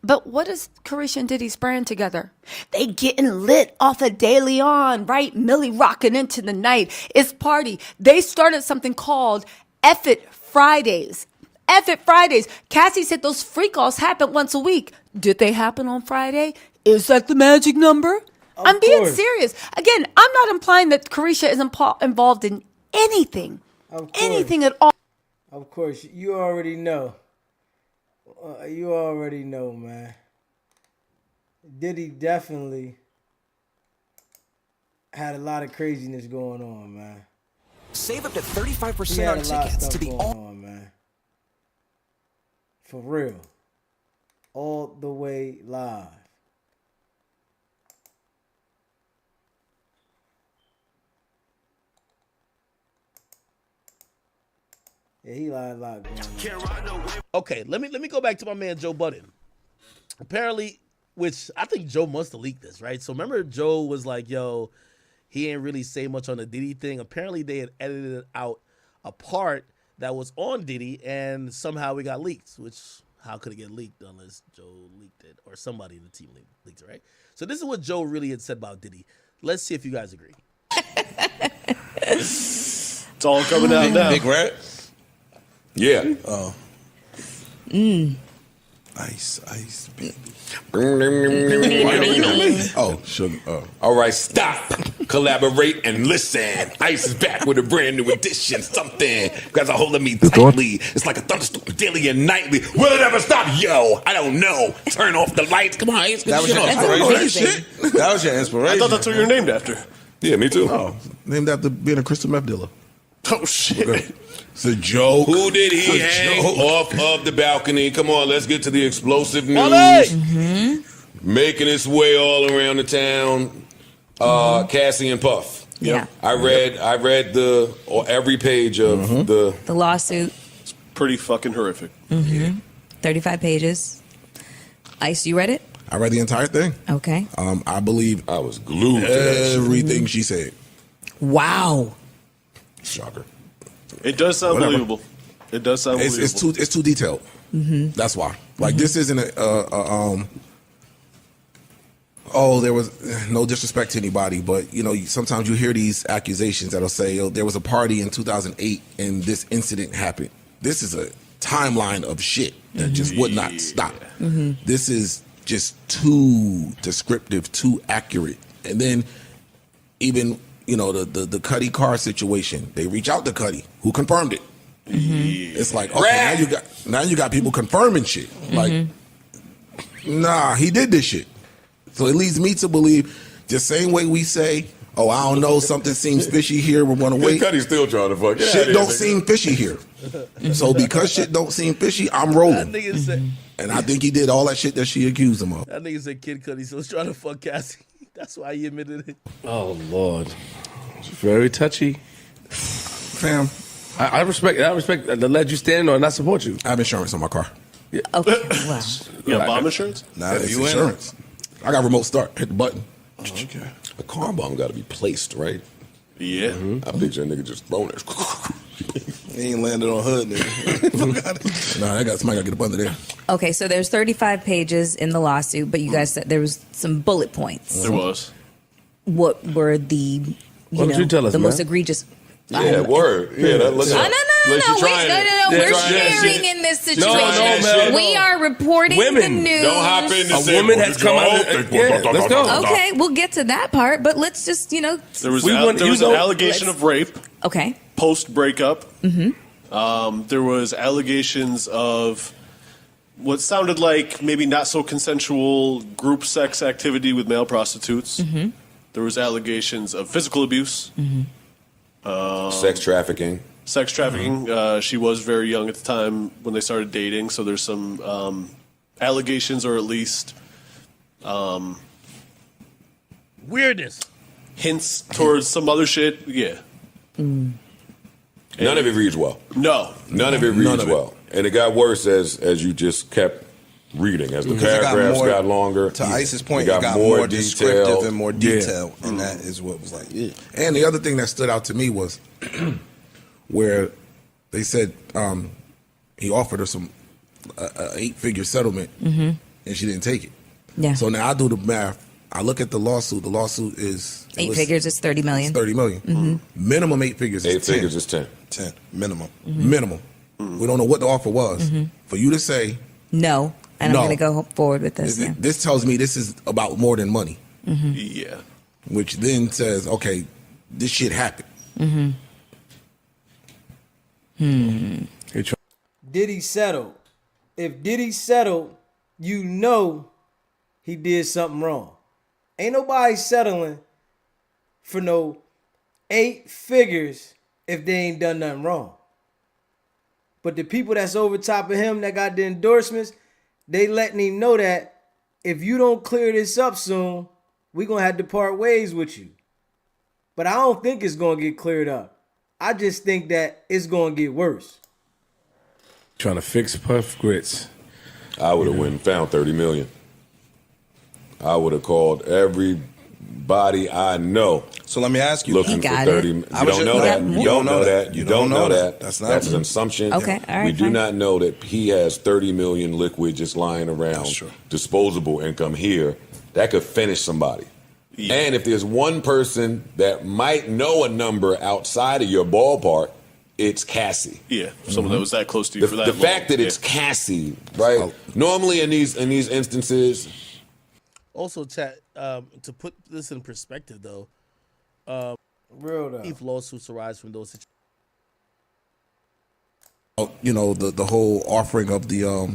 But what is Carisha and Diddy's brand together? They getting lit off of De Leon, right? Millie rocking into the night. It's party. They started something called F It Fridays. F It Fridays. Cassie said those freak offs happen once a week. Did they happen on Friday? Is that the magic number? I'm being serious. Again, I'm not implying that Carisha is involved in anything. Anything at all. Of course. You already know. You already know, man. Diddy definitely had a lot of craziness going on, man. Save up to 35% on tickets to the all. Man. For real. All the way live. Yeah, he lied a lot going on. Okay, let me go back to my man Joe Budden. Apparently, which I think Joe must have leaked this, right? So remember Joe was like, yo, he ain't really say much on the Diddy thing. Apparently they had edited out a part that was on Diddy and somehow it got leaked, which how could it get leaked unless Joe leaked it or somebody in the team leaked it, right? So this is what Joe really had said about Diddy. Let's see if you guys agree. It's all coming out now. Big rat? Yeah. Oh. Ice, baby. Oh, sugar. Oh. All right, stop. Collaborate and listen. Ice is back with a brand new edition. Something grabs a hold of me tightly. It's like a thunderstorm daily and nightly. Will it ever stop? Yo, I don't know. Turn off the lights. Come on, Ice. That was your inspiration. That was your inspiration. I thought that's what you were named after. Yeah, me too. Oh, named after being a crystal meth dealer. Oh, shit. Okay. It's a joke. Who did he hang off of the balcony? Come on, let's get to the explosive news. Making its way all around the town. Cassie and Puff. Yeah. I read every page of the lawsuit. It's pretty fucking horrific. 35 pages. Ice, you read it? I read the entire thing. Okay. I believe I was glued to everything she said. Wow. Shocker. It does sound believable. It does sound believable. It's too detailed. That's why. Like this isn't there was no disrespect to anybody, but sometimes you hear these accusations that'll say, there was a party in 2008 and this incident happened. This is a timeline of shit that just would not stop. This is just too descriptive, too accurate. And then even the Cuddy car situation, they reach out to Cuddy, who confirmed it. It's like, okay, now you got people confirming shit. Like, nah, he did this shit. So it leads me to believe, the same way we say, oh, I don't know, something seems fishy here, we want to wait. Cuddy's still trying to fuck. Shit don't seem fishy here. So because shit don't seem fishy, I'm rolling. That nigga said, And I think he did all that shit that she accused him of. that nigga said Kid Cudi still trying to fuck Cassie. That's why he admitted it. Oh Lord, it's very touchy. Fam, I respect the ledge you stand on, and I support you. I have insurance on my car. Yeah. Okay, wow. You got bomb insurance? Nah, it's insurance. I got remote start. Hit the button. Oh, okay. A car bomb got to be placed, right? Yeah. I picture a nigga just throwing it. He ain't landed on hood, nigga. Nah, somebody got to get up under there. Okay, so there's 35 pages in the lawsuit, but you guys said there was some bullet points. There was. What were the Why don't you tell us, the man? most egregious? Yeah, word. Yeah, that looks No, like. no. We're sharing in this situation. man. We are reporting Women. the news. Don't hop in and A say, woman has come out. Yeah, let's go. Okay, we'll get to that part, but let's just, There was an allegation of rape Okay. post breakup. Mm-hmm. There was allegations of what sounded like maybe not so consensual group sex activity with male prostitutes. Mm-hmm. There was allegations of physical abuse. Mm-hmm. Sex trafficking. She was very young at the time when they started dating, so there's some allegations, or at least Weirdness. hints towards some other shit. Yeah. None of it reads well. No. None of it reads well. And it got worse as you just kept reading. As the paragraphs got longer. To Ice's point, it got more descriptive detailed. and more detail. And that is what was like, And the other thing that stood out to me was where they said he offered her some 8-figure settlement, and she didn't take it. Yeah. So now I do the math. I look at the lawsuit. The lawsuit is 8 figures is 30 million. It's 30 million. Mm-hmm. Minimum 8 figures is 8 10. figures is 10. 10 minimum. Minimum. We don't know what the offer was. For you to say No. And No. I'm going to go forward with this. this tells me this is about more than money. Yeah. Which then says, okay, this shit happened. Diddy settled. If Diddy settled, you know he did something wrong. Ain't nobody settling for no 8 figures if they ain't done nothing wrong. But the people that's over top of him that got the endorsements, they letting him know that if you don't clear this up soon, we gonna have to part ways with you. But I don't think it's gonna get cleared up. I just think that it's gonna get worse. Trying to fix Puff Grits. I would have went and found 30 million. I would have called everybody I know. So let me ask you. Looking for 30. You don't know that. You don't know that. You don't know that. That's an assumption. Okay, all right, We do fine. not know that he has 30 million liquid just lying around, disposable income here. That could finish somebody. And if there's one person that might know a number outside of your ballpark, it's Cassie. Yeah. Someone that was that close to you for that The long. fact that it's Cassie, right? Normally in these instances. Also, chat, to put this in perspective, though, real though, if lawsuits arise from those situations. You know, the whole offering of the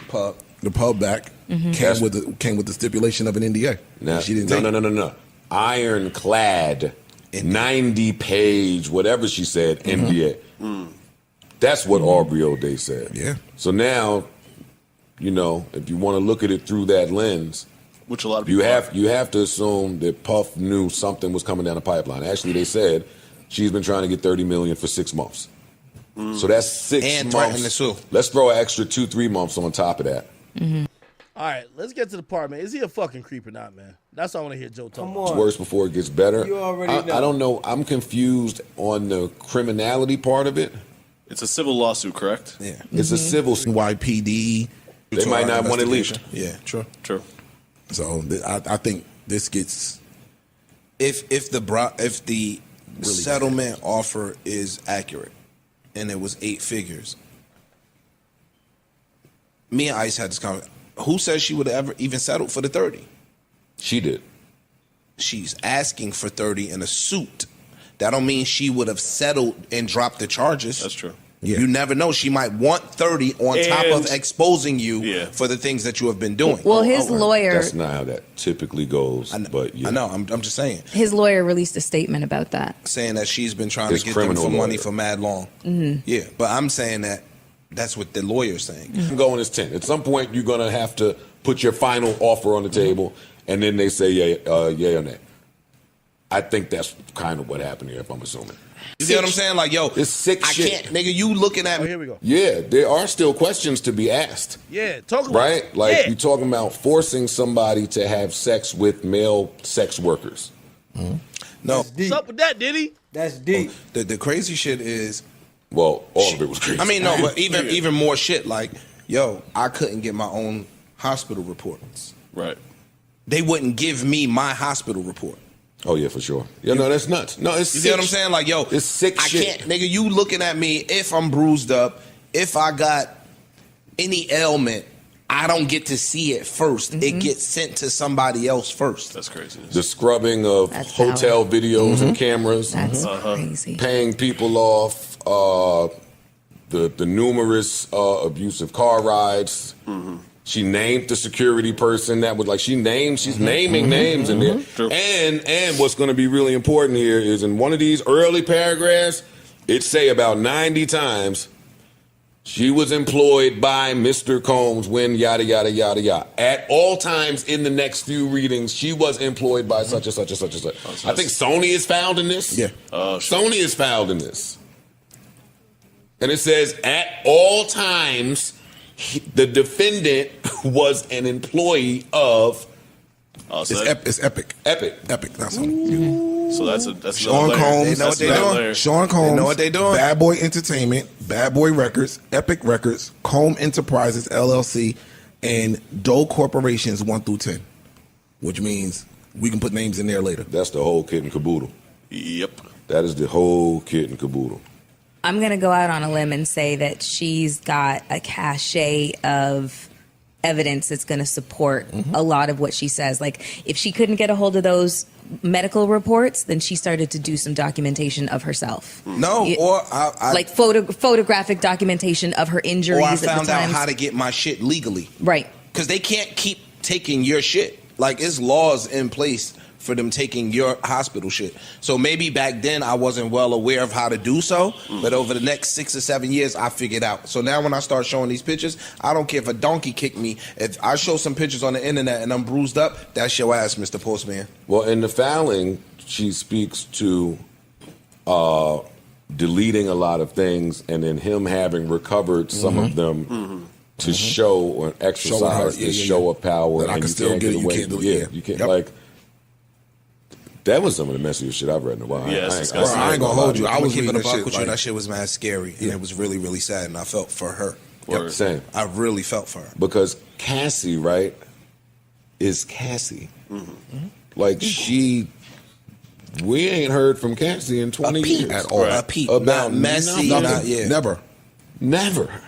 pub back came with the stipulation of an NDA. Now, she didn't take it. No. Ironclad, 90-page, whatever she said, NDA. That's what Aubrey O'Day said. Yeah. So now, you know, if you want to look at it through that lens, which a lot of you people have to assume that Puff knew something was coming down the pipeline. Actually, they said she's been trying to get 30 million for 6 months. So that's 6 And months. threatened to sue. Let's throw an extra 2-3 months on top of that. All right, let's get to the part, man. Is he a fucking creep or not, man? That's what I want to hear Joe talk about. It's worse before it gets better. You already know. I don't know. I'm confused on the criminality part of it. It's a civil lawsuit, correct? Yeah. It's a civil NYPD. They might not want it leaked. Yeah, True. So I think this gets. If the settlement offer is accurate, and it was 8 figures, me and Ice had this conversation. Who says she would have ever even settled for the 30? She did. She's asking for 30 in a suit. That don't mean she would have settled and dropped the charges. That's true. You never know. She might want 30 on top of And- exposing you for the things that you have been doing. Well, his lawyer, That's not how that typically goes. But yeah. I know. I'm just saying. his lawyer released a statement about that. Saying that she's been trying His to get them criminal for money lawyer. for mad long. Mhm. Yeah, but I'm saying that that's what the lawyer's saying. I'm going as 10. At some point, you're going to have to put your final offer on the table, and then they say yay or nay. I think that's kind of what happened here, if I'm assuming. You see what I'm saying? Like, yo, it's sick I shit. can't, nigga, you looking at me. Here we go. Yeah, there are still questions to be asked. Yeah, talk about Right? it. Like, Yeah. you're talking about forcing somebody to have sex with male sex workers. No. What's up with that, Diddy? That's deep. The crazy shit is, well, all of it was crazy. I mean, no, but even more shit. Like, yo, I couldn't get my own hospital reports. Right. They wouldn't give me my hospital report. Oh, yeah, for sure. Yeah, no, that's nuts. No, it's You sick. see what I'm saying? Like, yo, It's sick I shit. can't, nigga, you looking at me, if I'm bruised up, if I got any ailment, I don't get to see it 1st. It gets sent to somebody else first. That's crazy. The scrubbing of hotel videos and cameras. That's crazy. Paying people off. The numerous abusive car rides. She named the security person that was like she's naming names in there. And what's going to be really important here is in one of these early paragraphs, it say about 90 times she was employed by Mr. Combs when yada yada yada yada. At all times in the next few readings, she was employed by such and such and such and such. I think Sony is found in this. Yeah. Sony is found in this. And it says at all times the defendant was an employee of. So It's Epic. Epic. That's something. So that's Sean another layer. Combs. They know what they doing. Sean Combs. They know what they doing. Bad Boy Entertainment, Bad Boy Records, Epic Records, Comb Enterprises LLC, and Doe Corporations 1 through 10, which means we can put names in there later. That's the whole kit and caboodle. Yep. That is the whole kit and caboodle. I'm going to go out on a limb and say that she's got a cachet of evidence that's going to support a lot of what she says. Like, if she couldn't get a hold of those medical reports, then she started to do some documentation of herself. No, or I like photographic documentation of her injuries or I at the found out times. how to get my shit legally. Right. Because they can't keep taking your shit. Like, it's laws in place for them taking your hospital shit. So maybe back then I wasn't well aware of how to do so, but over the next 6 or 7 years I figured out. So now when I start showing these pictures, I don't care if a donkey kicked me. If I show some pictures on the internet and I'm bruised up, that's your ass, Mr. Postman. Well, in the filing, she speaks to deleting a lot of things and then him having recovered some of them to show or exercise the show of power. That I and can you still can't get it, get you away. can't do it. Yeah, Yeah. you can't Yep. like. That was some of the messiest shit I've read in a while. Yeah, it's I disgusting. I ain't gonna hold you. I I'm was keeping reading a that buck shit with you. like, That shit was mad scary, and it was really, really sad, and I felt for her. Yep, same. I really felt for her. Because Cassie, right, is Cassie. Like we ain't heard from Cassie in 20 years at all. A peep. about Not messy. nothing. Not, Never.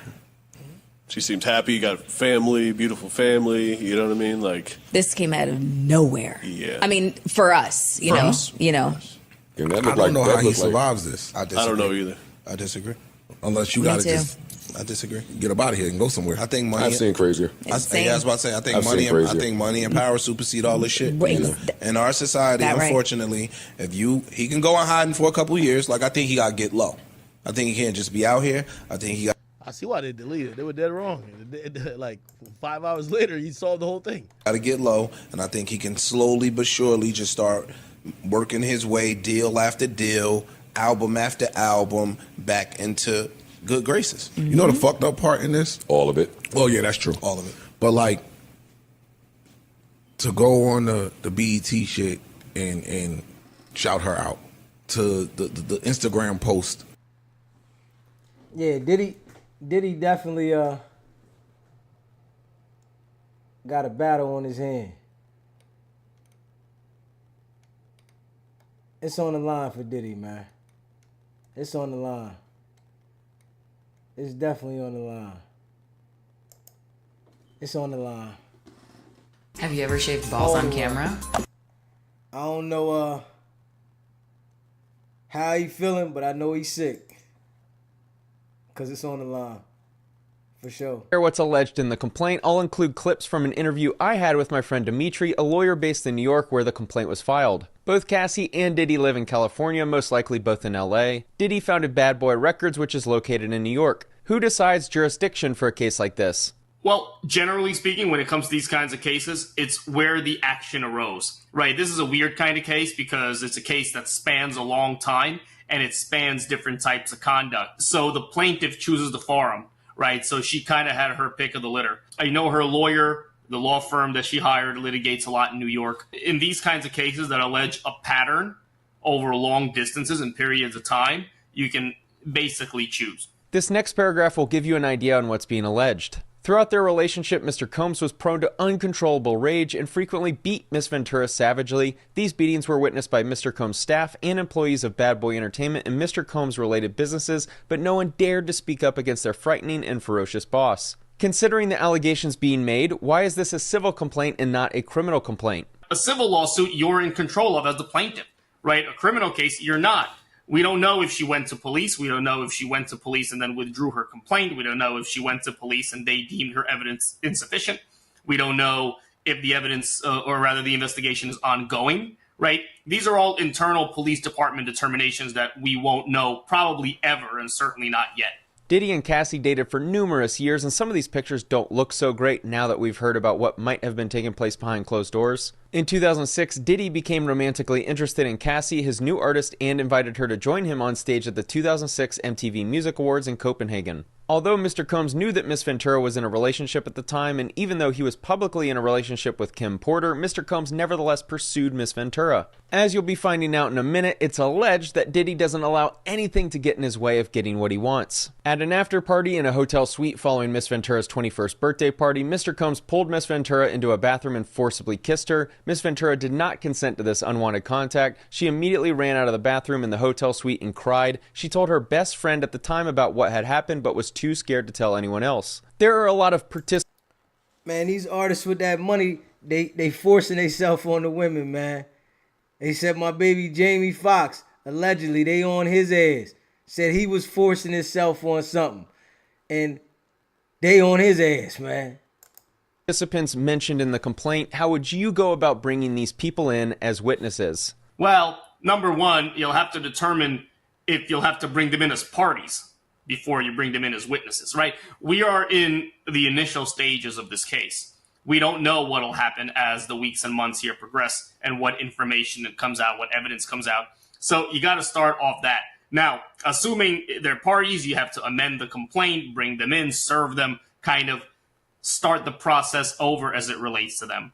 She seemed happy, got a family, beautiful family, you know what I mean? Like, This came out of nowhere. Yeah. I mean, for us, you For know, us. you know. And that I looked don't know how he looked survives this. I disagree. I don't know either. I disagree. Unless you Me gotta too. just I disagree. get up out of here and go somewhere. I think money. I've seen crazier. I was about to say. I think I've money. seen crazier. I think money and power supersede all this shit. Right. You know? In our society, That right. unfortunately, he can go on hiding for a couple years. Like, I think he got to get low. I think he can't just be out here. I think he got. I see why they deleted it. They were dead wrong. Like 5 hours later, he solved the whole thing. Got to get low, and I think he can slowly but surely just start working his way, deal after deal, album after album, back into good graces. You know the fucked up part in this? All of it. Oh yeah, that's true. All of it. But like to go on the BET shit and shout her out to the Instagram post. Yeah, Diddy definitely got a battle on his hand. It's on the line for Diddy, man. It's on the line. It's definitely on the line. It's on the line. Have you ever shaved balls on camera? I don't know how he feeling, but I know he's sick. because it's on the line. For sure. What's alleged in the complaint, I'll include clips from an interview I had with my friend Dimitri, a lawyer based in New York where the complaint was filed. Both Cassie and Diddy live in California, most likely both in LA. Diddy founded Bad Boy Records, which is located in New York. Who decides jurisdiction for a case like this? Well, generally speaking, when it comes to these kinds of cases, it's where the action arose, right? This is a weird kind of case because it's a case that spans a long time and it spans different types of conduct. So the plaintiff chooses the forum, right? So she kind of had her pick of the litter. I know her lawyer, the law firm that she hired, litigates a lot in New York. In these kinds of cases that allege a pattern over long distances and periods of time, you can basically choose. This next paragraph will give you an idea on what's being alleged. Throughout their relationship, Mr. Combs was prone to uncontrollable rage and frequently beat Miss Ventura savagely. These beatings were witnessed by Mr. Combs' staff and employees of Bad Boy Entertainment and Mr. Combs-related businesses, but no one dared to speak up against their frightening and ferocious boss. Considering the allegations being made, why is this a civil complaint and not a criminal complaint? A civil lawsuit you're in control of as the plaintiff, right? A criminal case, you're not. We don't know if she went to police. We don't know if she went to police and then withdrew her complaint. We don't know if she went to police and they deemed her evidence insufficient. We don't know if the evidence, or rather the investigation is ongoing, right? These are all internal police department determinations that we won't know probably ever and certainly not yet. Diddy and Cassie dated for numerous years, and some of these pictures don't look so great now that we've heard about what might have been taking place behind closed doors. In 2006, Diddy became romantically interested in Cassie, his new artist, and invited her to join him on stage at the 2006 MTV Music Awards in Copenhagen. Although Mr. Combs knew that Miss Ventura was in a relationship at the time, and even though he was publicly in a relationship with Kim Porter, Mr. Combs nevertheless pursued Miss Ventura. As you'll be finding out in a minute, it's alleged that Diddy doesn't allow anything to get in his way of getting what he wants. At an after party in a hotel suite following Miss Ventura's 21st birthday party, Mr. Combs pulled Miss Ventura into a bathroom and forcibly kissed her. Miss Ventura did not consent to this unwanted contact. She immediately ran out of the bathroom in the hotel suite and cried. She told her best friend at the time about what had happened, but was too scared to tell anyone else. There are a lot of participants. Man, these artists with that money, they forcing themselves on the women, man. They said my baby Jamie Foxx, allegedly, they on his ass. Said he was forcing himself on something. And they on his ass, man. Participants mentioned in the complaint, how would you go about bringing these people in as witnesses? Well, number one, you'll have to determine if you'll have to bring them in as parties before you bring them in as witnesses, right? We are in the initial stages of this case. We don't know what will happen as the weeks and months here progress and what information comes out, what evidence comes out. So you got to start off that. Now, assuming they're parties, you have to amend the complaint, bring them in, serve them, kind of start the process over as it relates to them.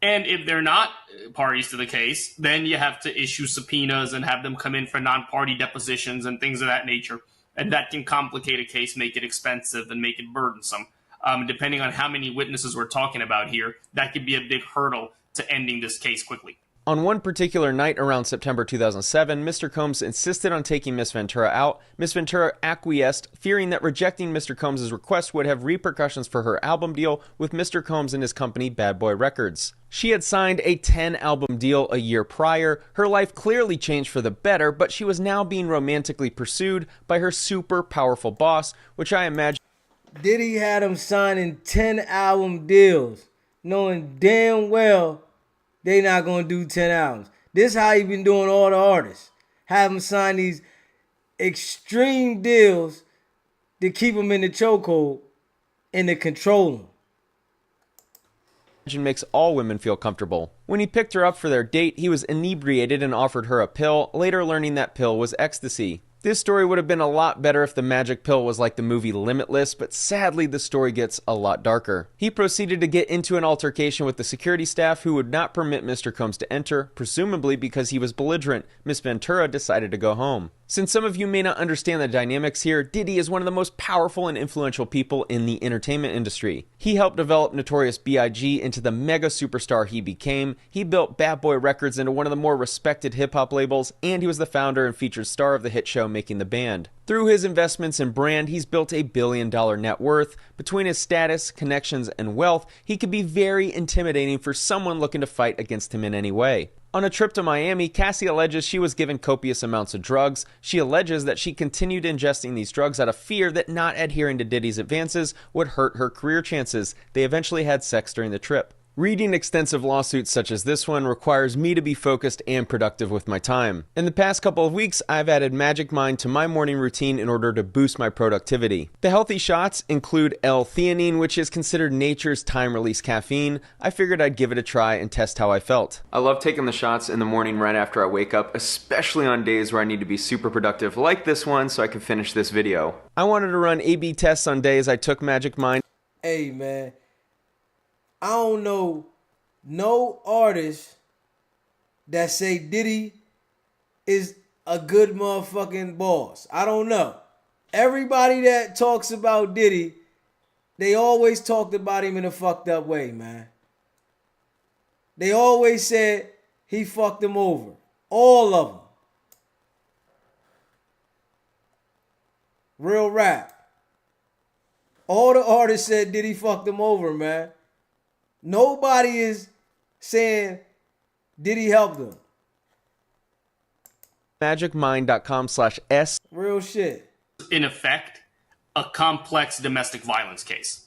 And if they're not parties to the case, then you have to issue subpoenas and have them come in for non-party depositions and things of that nature. And that can complicate a case, make it expensive, and make it burdensome. Depending on how many witnesses we're talking about here, that could be a big hurdle to ending this case quickly. On one particular night around September 2007, Mr. Combs insisted on taking Miss Ventura out. Miss Ventura acquiesced, fearing that rejecting Mr. Combs' request would have repercussions for her album deal with Mr. Combs and his company Bad Boy Records. She had signed a 10-album deal a year prior. Her life clearly changed for the better, but she was now being romantically pursued by her super powerful boss, which I imagine Diddy had him signing 10-album deals, knowing damn well they not going to do 10 albums. This how he been doing all the artists. Have them sign these extreme deals to keep them in the chokehold and to control them. Makes all women feel comfortable. When he picked her up for their date, he was inebriated and offered her a pill, later learning that pill was ecstasy. This story would have been a lot better if the magic pill was like the movie Limitless, but sadly the story gets a lot darker. He proceeded to get into an altercation with the security staff who would not permit Mr. Combs to enter, presumably because he was belligerent. Miss Ventura decided to go home. Since some of you may not understand the dynamics here, Diddy is one of the most powerful and influential people in the entertainment industry. He helped develop Notorious B.I.G. into the mega superstar he became. He built Bad Boy Records into one of the more respected hip-hop labels, and he was the founder and featured star of the hit show Making the Band. Through his investments in brand, he's built a billion-dollar net worth. Between his status, connections, and wealth, he could be very intimidating for someone looking to fight against him in any way. On a trip to Miami, Cassie alleges she was given copious amounts of drugs. She alleges that she continued ingesting these drugs out of fear that not adhering to Diddy's advances would hurt her career chances. They eventually had sex during the trip. Reading extensive lawsuits such as this one requires me to be focused and productive with my time. In the past couple of weeks, I've added Magic Mind to my morning routine in order to boost my productivity. The healthy shots include L-theanine, which is considered nature's time-release caffeine. I figured I'd give it a try and test how I felt. I love taking the shots in the morning right after I wake up, especially on days where I need to be super productive like this one so I can finish this video. I wanted to run A/B tests on days I took Magic Mind. Hey, man. I don't know no artist that say Diddy is a good motherfucking boss. I don't know. Everybody that talks about Diddy, they always talked about him in a fucked up way, man. They always said he fucked them over. All of them. Real rap. All the artists said Diddy fucked them over, man. Nobody is saying Diddy helped them. MagicMind.com/S. Real shit. In effect, a complex domestic violence case,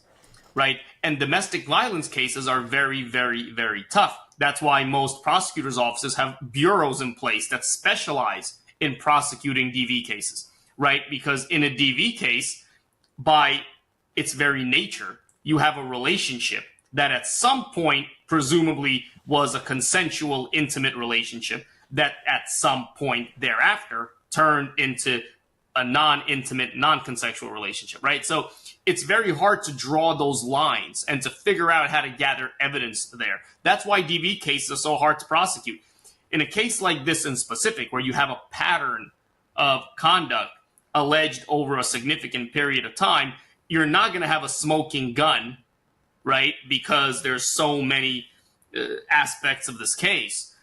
right? And domestic violence cases are very, very, very tough. That's why most prosecutors' offices have bureaus in place that specialize in prosecuting DV cases, right? Because in a DV case, by its very nature, you have a relationship that at some point presumably was a consensual, intimate relationship that at some point thereafter turned into a non-intimate, non-consensual relationship, right? So it's very hard to draw those lines and to figure out how to gather evidence there. That's why DV cases are so hard to prosecute. In a case like this in specific, where you have a pattern of conduct alleged over a significant period of time, you're not going to have a smoking gun, right? Because there's so many aspects of this case.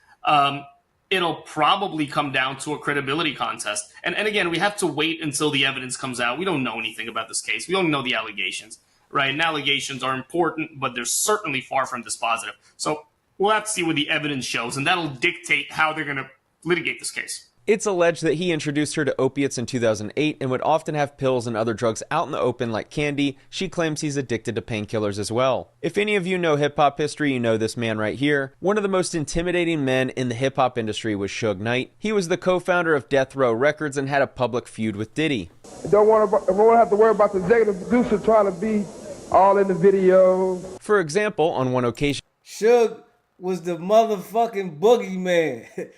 It'll probably come down to a credibility contest. And again, we have to wait until the evidence comes out. We don't know anything about this case. We only know the allegations, right? And allegations are important, but they're certainly far from dispositive. So we'll have to see what the evidence shows, and that'll dictate how they're going to litigate this case. It's alleged that he introduced her to opiates in 2008 and would often have pills and other drugs out in the open like candy. She claims he's addicted to painkillers as well. If any of you know hip-hop history, you know this man right here. One of the most intimidating men in the hip-hop industry was Suge Knight. He was the co-founder of Death Row Records and had a public feud with Diddy. Don't want to have to worry about the executive producer trying to be all in the video. For example, on one occasion, Suge was the motherfucking boogeyman.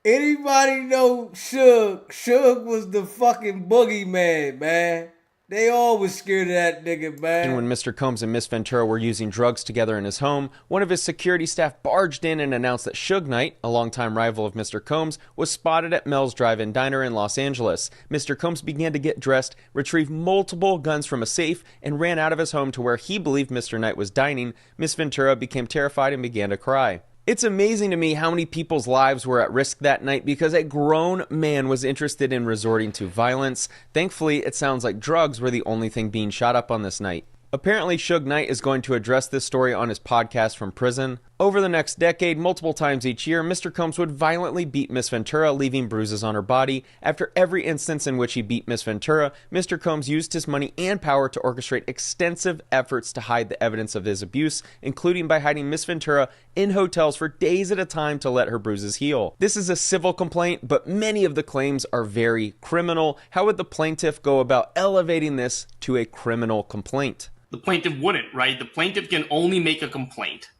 Anybody know Suge? Suge was the fucking boogeyman, man. They all was scared of that nigga, man. When Mr. Combs and Miss Ventura were using drugs together in his home, one of his security staff barged in and announced that Suge Knight, a longtime rival of Mr. Combs, was spotted at Mel's Drive-In Diner in Los Angeles. Mr. Combs began to get dressed, retrieved multiple guns from a safe, and ran out of his home to where he believed Mr. Knight was dining. Miss Ventura became terrified and began to cry. It's amazing to me how many people's lives were at risk that night because a grown man was interested in resorting to violence. Thankfully, it sounds like drugs were the only thing being shot up on this night. Apparently, Suge Knight is going to address this story on his podcast from prison. Over the next decade, multiple times each year, Mr. Combs would violently beat Miss Ventura, leaving bruises on her body. After every instance in which he beat Miss Ventura, Mr. Combs used his money and power to orchestrate extensive efforts to hide the evidence of his abuse, including by hiding Miss Ventura in hotels for days at a time to let her bruises heal. This is a civil complaint, but many of the claims are very criminal. How would the plaintiff go about elevating this to a criminal complaint? The plaintiff wouldn't, right? The plaintiff can only make a complaint.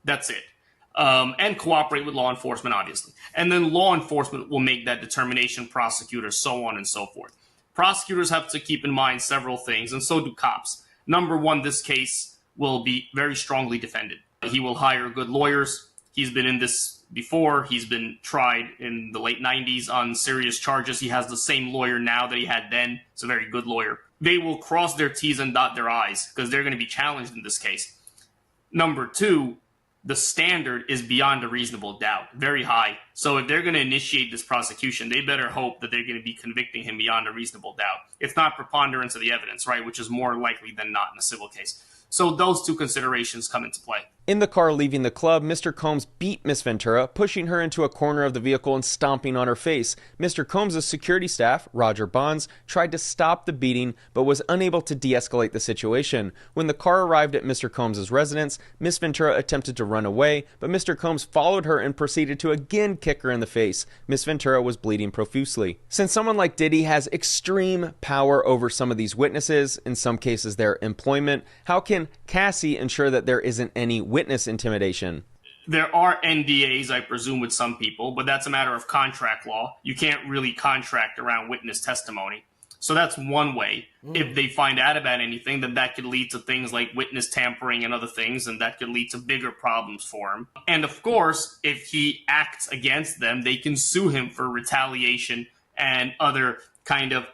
That's it. And cooperate with law enforcement, obviously. And then law enforcement will make that determination, prosecutors, so on and so forth. Prosecutors have to keep in mind several things, and so do cops. Number one, this case will be very strongly defended. He will hire good lawyers. He's been in this before. He's been tried in the late 90s on serious charges. He has the same lawyer now that he had then. It's a very good lawyer. They will cross their T's and dot their I's because they're going to be challenged in this case. Number two, the standard is beyond a reasonable doubt, very high. So if they're going to initiate this prosecution, they better hope that they're going to be convicting him beyond a reasonable doubt. It's not preponderance of the evidence, right, which is more likely than not in a civil case. So those two considerations come into play. In the car leaving the club, Mr. Combs beat Miss Ventura, pushing her into a corner of the vehicle and stomping on her face. Mr. Combs' security staff, Roger Bonds, tried to stop the beating but was unable to de-escalate the situation. When the car arrived at Mr. Combs' residence, Miss Ventura attempted to run away, but Mr. Combs followed her and proceeded to again kick her in the face. Miss Ventura was bleeding profusely. Since someone like Diddy has extreme power over some of these witnesses, in some cases their employment, how can Cassie ensure that there isn't any witness intimidation? There are NDAs, I presume, with some people, but that's a matter of contract law. You can't really contract around witness testimony. So that's one way. If they find out about anything, then that could lead to things like witness tampering and other things, and that could lead to bigger problems for him. And of course, if he acts against them, they can sue him for retaliation and other kind of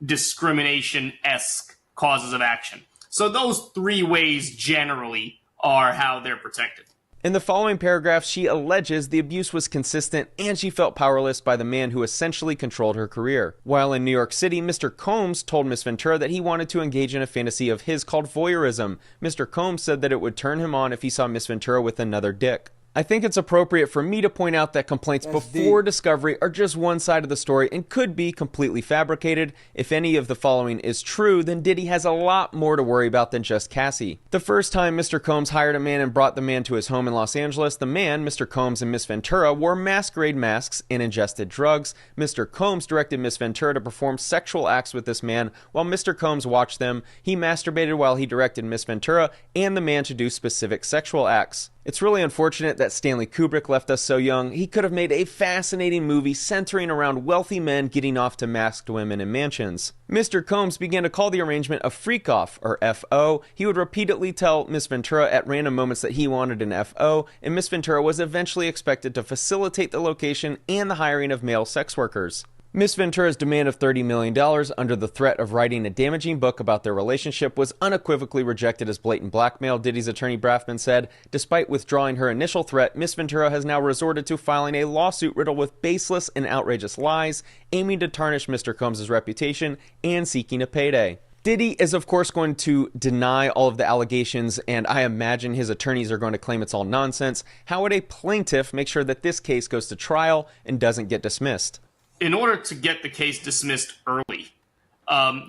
discrimination-esque causes of action. So those three ways generally are how they're protected. In the following paragraph, she alleges the abuse was consistent and she felt powerless by the man who essentially controlled her career. While in New York City, Mr. Combs told Miss Ventura that he wanted to engage in a fantasy of his called voyeurism. Mr. Combs said that it would turn him on if he saw Miss Ventura with another dick. I think it's appropriate for me to point out that complaints before discovery are just one side of the story and could be completely fabricated. If any of the following is true, then Diddy has a lot more to worry about than just Cassie. The first time Mr. Combs hired a man and brought the man to his home in Los Angeles, the man, Mr. Combs, and Miss Ventura wore masquerade masks and ingested drugs. Mr. Combs directed Miss Ventura to perform sexual acts with this man while Mr. Combs watched them. He masturbated while he directed Miss Ventura and the man to do specific sexual acts. It's really unfortunate that Stanley Kubrick left us so young. He could have made a fascinating movie centering around wealthy men getting off to masked women in mansions. Mr. Combs began to call the arrangement a freak-off, or FO. He would repeatedly tell Miss Ventura at random moments that he wanted an FO, and Miss Ventura was eventually expected to facilitate the location and the hiring of male sex workers. Miss Ventura's demand of $30 million under the threat of writing a damaging book about their relationship was unequivocally rejected as blatant blackmail, Diddy's attorney Braffman said. Despite withdrawing her initial threat, Miss Ventura has now resorted to filing a lawsuit riddled with baseless and outrageous lies, aiming to tarnish Mr. Combs' reputation and seeking a payday. Diddy is of course going to deny all of the allegations, and I imagine his attorneys are going to claim it's all nonsense. How would a plaintiff make sure that this case goes to trial and doesn't get dismissed? In order to get the case dismissed early,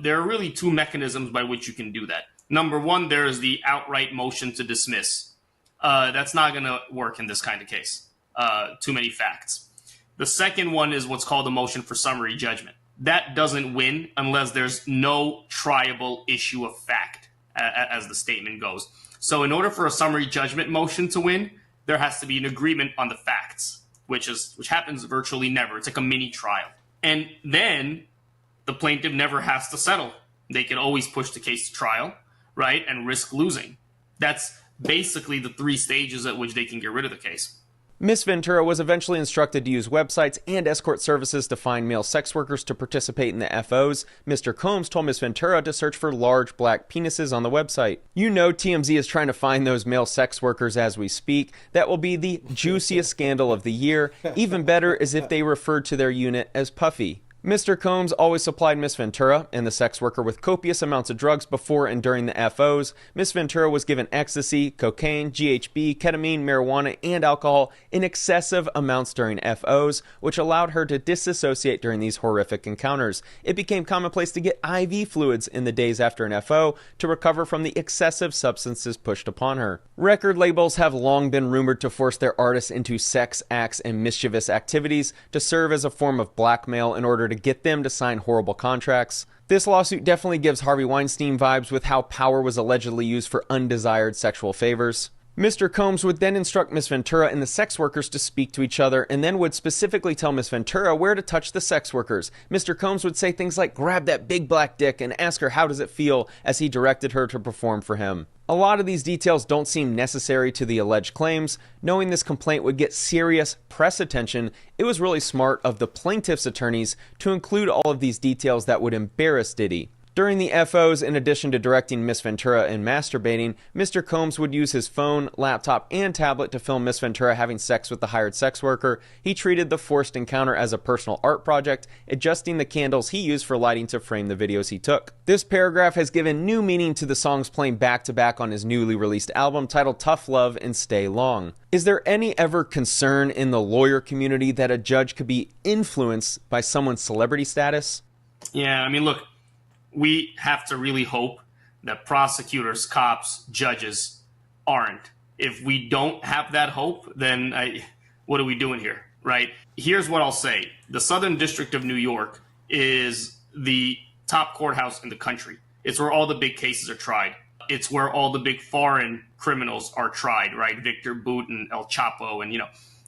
there are really two mechanisms by which you can do that. Number one, there is the outright motion to dismiss. That's not going to work in this kind of case. Too many facts. The second one is what's called a motion for summary judgment. That doesn't win unless there's no triable issue of fact, as the statement goes. So in order for a summary judgment motion to win, there has to be an agreement on the facts, which happens virtually never. It's like a mini trial. And then the plaintiff never has to settle. They can always push the case to trial, right, and risk losing. That's basically the three stages at which they can get rid of the case. Miss Ventura was eventually instructed to use websites and escort services to find male sex workers to participate in the FOs. Mr. Combs told Miss Ventura to search for large black penises on the website. You know TMZ is trying to find those male sex workers as we speak. That will be the juiciest scandal of the year. Even better is if they referred to their unit as Puffy. Mr. Combs always supplied Miss Ventura and the sex worker with copious amounts of drugs before and during the FOs. Miss Ventura was given ecstasy, cocaine, GHB, ketamine, marijuana, and alcohol in excessive amounts during FOs, which allowed her to disassociate during these horrific encounters. It became commonplace to get IV fluids in the days after an FO to recover from the excessive substances pushed upon her. Record labels have long been rumored to force their artists into sex acts and mischievous activities to serve as a form of blackmail in order to get them to sign horrible contracts. This lawsuit definitely gives Harvey Weinstein vibes with how power was allegedly used for undesired sexual favors. Mr. Combs would then instruct Miss Ventura and the sex workers to speak to each other and then would specifically tell Miss Ventura where to touch the sex workers. Mr. Combs would say things like, "Grab that big black dick," and ask her how does it feel as he directed her to perform for him. A lot of these details don't seem necessary to the alleged claims. Knowing this complaint would get serious press attention, it was really smart of the plaintiff's attorneys to include all of these details that would embarrass Diddy. During the FOs, in addition to directing Miss Ventura and masturbating, Mr. Combs would use his phone, laptop, and tablet to film Miss Ventura having sex with the hired sex worker. He treated the forced encounter as a personal art project, adjusting the candles he used for lighting to frame the videos he took. This paragraph has given new meaning to the songs playing back-to-back on his newly released album titled Tough Love and Stay Long. Is there any ever concern in the lawyer community that a judge could be influenced by someone's celebrity status? Yeah, I mean, look, we have to really hope that prosecutors, cops, judges aren't. If we don't have that hope, then what are we doing here, right? Here's what I'll say. The Southern District of New York is the top courthouse in the country. It's where all the big cases are tried. It's where all the big foreign criminals are tried, right? Victor Boot and El Chapo. And,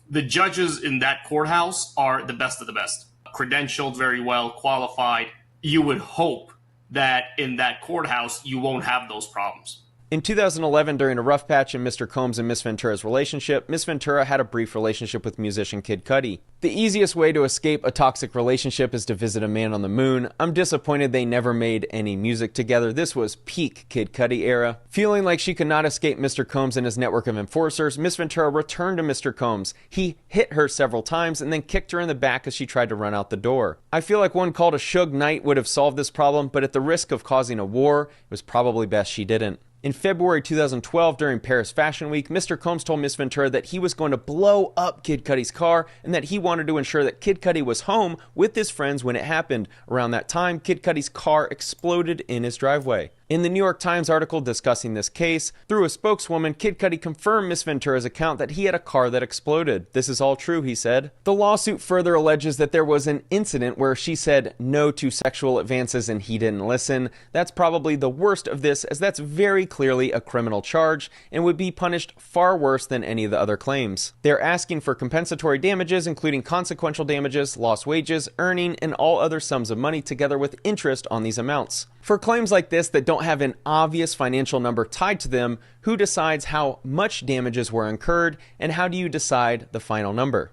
the judges in that courthouse are the best of the best. Credentialed, very well qualified. You would hope that in that courthouse, you won't have those problems. In 2011, during a rough patch in Mr. Combs and Miss Ventura's relationship, Miss Ventura had a brief relationship with musician Kid Cudi. The easiest way to escape a toxic relationship is to visit a man on the moon. I'm disappointed they never made any music together. This was peak Kid Cudi era. Feeling like she could not escape Mr. Combs and his network of enforcers, Miss Ventura returned to Mr. Combs. He hit her several times and then kicked her in the back as she tried to run out the door. I feel like one called a Suge Knight would have solved this problem, but at the risk of causing a war, it was probably best she didn't. In February 2012, during Paris Fashion Week, Mr. Combs told Miss Ventura that he was going to blow up Kid Cudi's car and that he wanted to ensure that Kid Cudi was home with his friends when it happened. Around that time, Kid Cudi's car exploded in his driveway. In the New York Times article discussing this case, through a spokeswoman, Kid Cudi confirmed Miss Ventura's account that he had a car that exploded. This is all true, he said. The lawsuit further alleges that there was an incident where she said no to sexual advances and he didn't listen. That's probably the worst of this, as that's very clearly a criminal charge and would be punished far worse than any of the other claims. They're asking for compensatory damages, including consequential damages, lost wages, earning, and all other sums of money together with interest on these amounts. For claims like this that don't have an obvious financial number tied to them, who decides how much damages were incurred, and how do you decide the final number?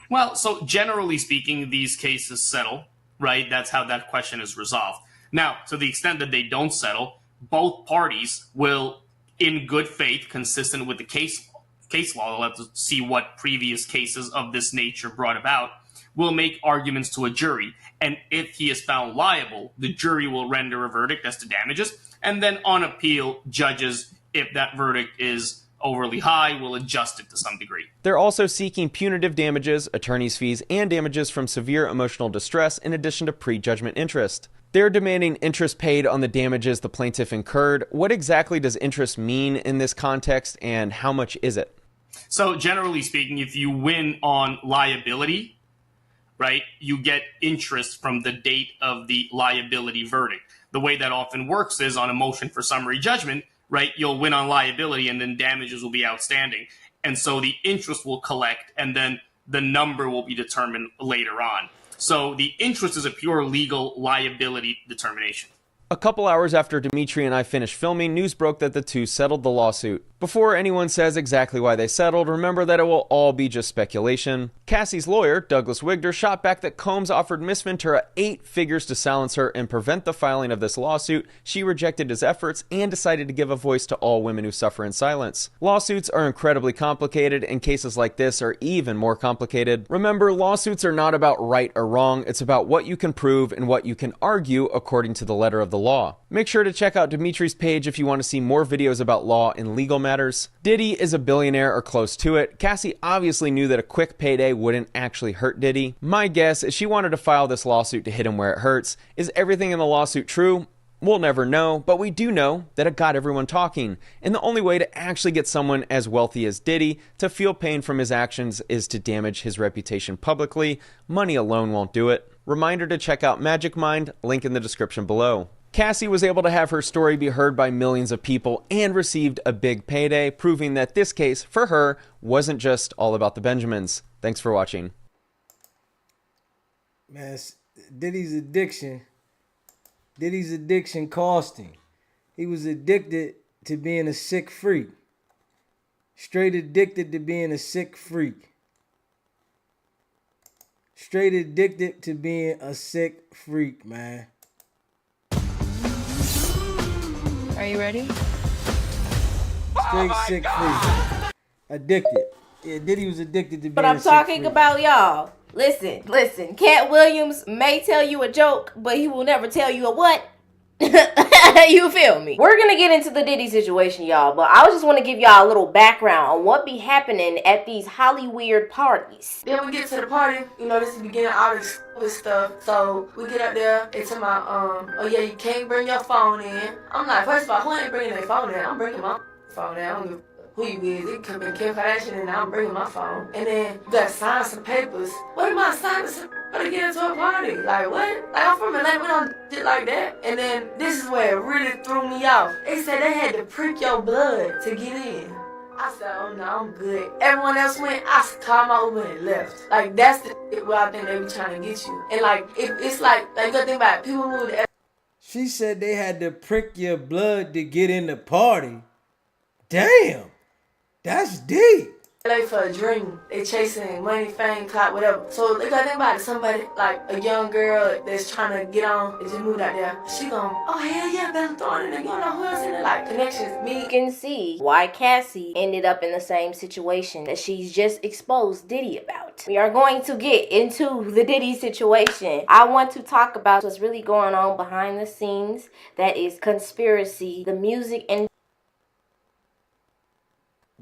Well, so generally speaking, these cases settle, right? That's how that question is resolved. Now, to the extent that they don't settle, both parties will, in good faith, consistent with the case law, they'll have to see what previous cases of this nature brought about, will make arguments to a jury. And if he is found liable, the jury will render a verdict as to damages. And then on appeal, judges, if that verdict is overly high, will adjust it to some degree. They're also seeking punitive damages, attorney's fees, and damages from severe emotional distress in addition to prejudgment interest. They're demanding interest paid on the damages the plaintiff incurred. What exactly does interest mean in this context, and how much is it? So generally speaking, if you win on liability, right, you get interest from the date of the liability verdict. The way that often works is on a motion for summary judgment, right, you'll win on liability and then damages will be outstanding. And so the interest will collect and then the number will be determined later on. So the interest is a pure legal liability determination. A couple hours after Dimitri and I finished filming, news broke that the two settled the lawsuit. Before anyone says exactly why they settled, remember that it will all be just speculation. Cassie's lawyer, Douglas Wigder, shot back that Combs offered Miss Ventura 8 figures to silence her and prevent the filing of this lawsuit. She rejected his efforts and decided to give a voice to all women who suffer in silence. Lawsuits are incredibly complicated, and cases like this are even more complicated. Remember, lawsuits are not about right or wrong, it's about what you can prove and what you can argue according to the letter of the law. Make sure to check out Dimitri's page if you want to see more videos about law and legal matters. Diddy is a billionaire or close to it. Cassie obviously knew that a quick payday wouldn't actually hurt Diddy. My guess is she wanted to file this lawsuit to hit him where it hurts. Is everything in the lawsuit true? We'll never know, but we do know that it got everyone talking. And the only way to actually get someone as wealthy as Diddy to feel pain from his actions is to damage his reputation publicly. Money alone won't do it. Reminder to check out Magic Mind, link in the description below. Cassie was able to have her story be heard by millions of people and received a big payday, proving that this case, for her, wasn't just all about the Benjamins. Thanks for watching. Man, Diddy's addiction cost him. He was addicted to being a sick freak. Straight addicted to being a sick freak. Straight addicted to being a sick freak, man. Are you ready? Straight sick free. Addicted. Yeah, Diddy was addicted to being But I'm talking about y'all. Listen. Cat Williams may tell you a joke, but he will never tell you a what? You feel me? We're gonna get into the Diddy situation, y'all, but I just want to give y'all a little background on what be happening at these Hollyweird parties. Then we get to the party, you know, this is the beginning of all this stuff. So we get up there, they tell me, oh yeah, you can't bring your phone in. I'm like, first of all, who ain't bringing their phone in? I'm bringing my phone in. I don't give who you is. It could be Kim Kardashian and I'm bringing my phone. And then you gotta sign some papers. What am I signing to get into a party? Like what? Like I'm from Atlanta, we don't shit like that. And then this is where it really threw me off. They said they had to prick your blood to get in. I said, oh no, I'm good. Everyone else went, I called my Uber and left. Like that's the shit where I think they be trying to get you. And like it's like you gotta think about it. People move to She said they had to prick your blood to get in the party. Damn. That's deep. LA for a dream. They chasing money, fame, clout, whatever. So they gotta think about it. Somebody like a young girl that's trying to get on and just moved out there. She gon', oh hell yeah, better throw it in there. You don't know who else in there. Like connections. Me. You can see why Cassie ended up in the same situation that she's just exposed Diddy about. We are going to get into the Diddy situation. I want to talk about what's really going on behind the scenes. That is conspiracy, the music and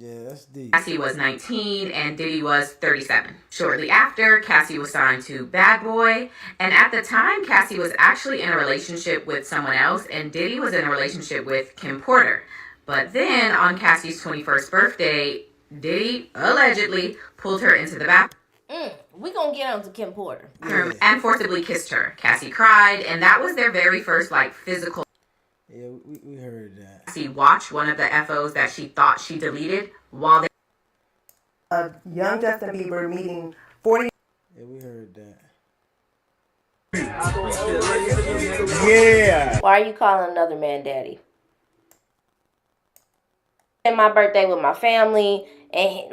yeah, that's deep. Cassie was 19 and Diddy was 37. Shortly after, Cassie was signed to Bad Boy. And at the time, Cassie was actually in a relationship with someone else and Diddy was in a relationship with Kim Porter. But then on Cassie's 21st birthday, Diddy allegedly pulled her into the bathroom. We gonna get on to Kim Porter. And forcibly kissed her. Cassie cried and that was their very first physical. Yeah, we heard that. Cassie watched one of the FOs that she thought she deleted while they... young Justin Bieber meeting 40... Yeah, we heard that. Yeah. Why are you calling another man daddy? And my birthday with my family, and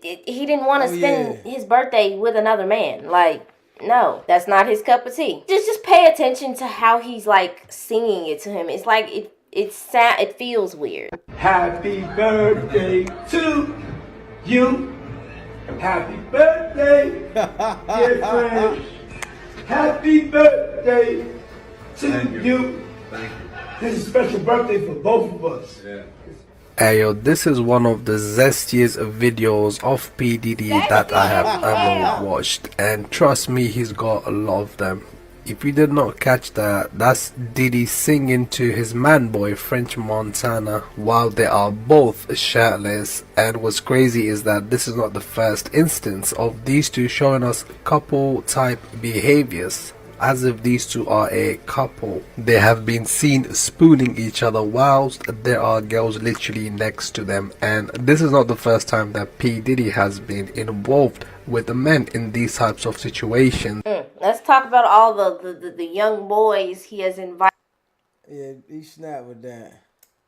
he didn't want to spend his birthday with another man. Like, no, that's not his cup of tea. Just pay attention to how he's like singing it to him. It's like it's sad. It feels weird. Happy birthday to you. Happy birthday, dear friend. Happy birthday to you. This is a special birthday for both of us. Hey yo, this is one of the zestiest videos of P. Diddy that I have ever watched, and trust me, he's got a lot of them. If you did not catch that, that's Diddy singing to his man boy French Montana while they are both shirtless. And what's crazy is that this is not the first instance of these two showing us couple type behaviors, as if these two are a couple. They have been seen spooning each other whilst there are girls literally next to them, and this is not the first time that P. Diddy has been involved with the men in these types of situations. Let's talk about all the young boys he has invited. Yeah, he snapped with that.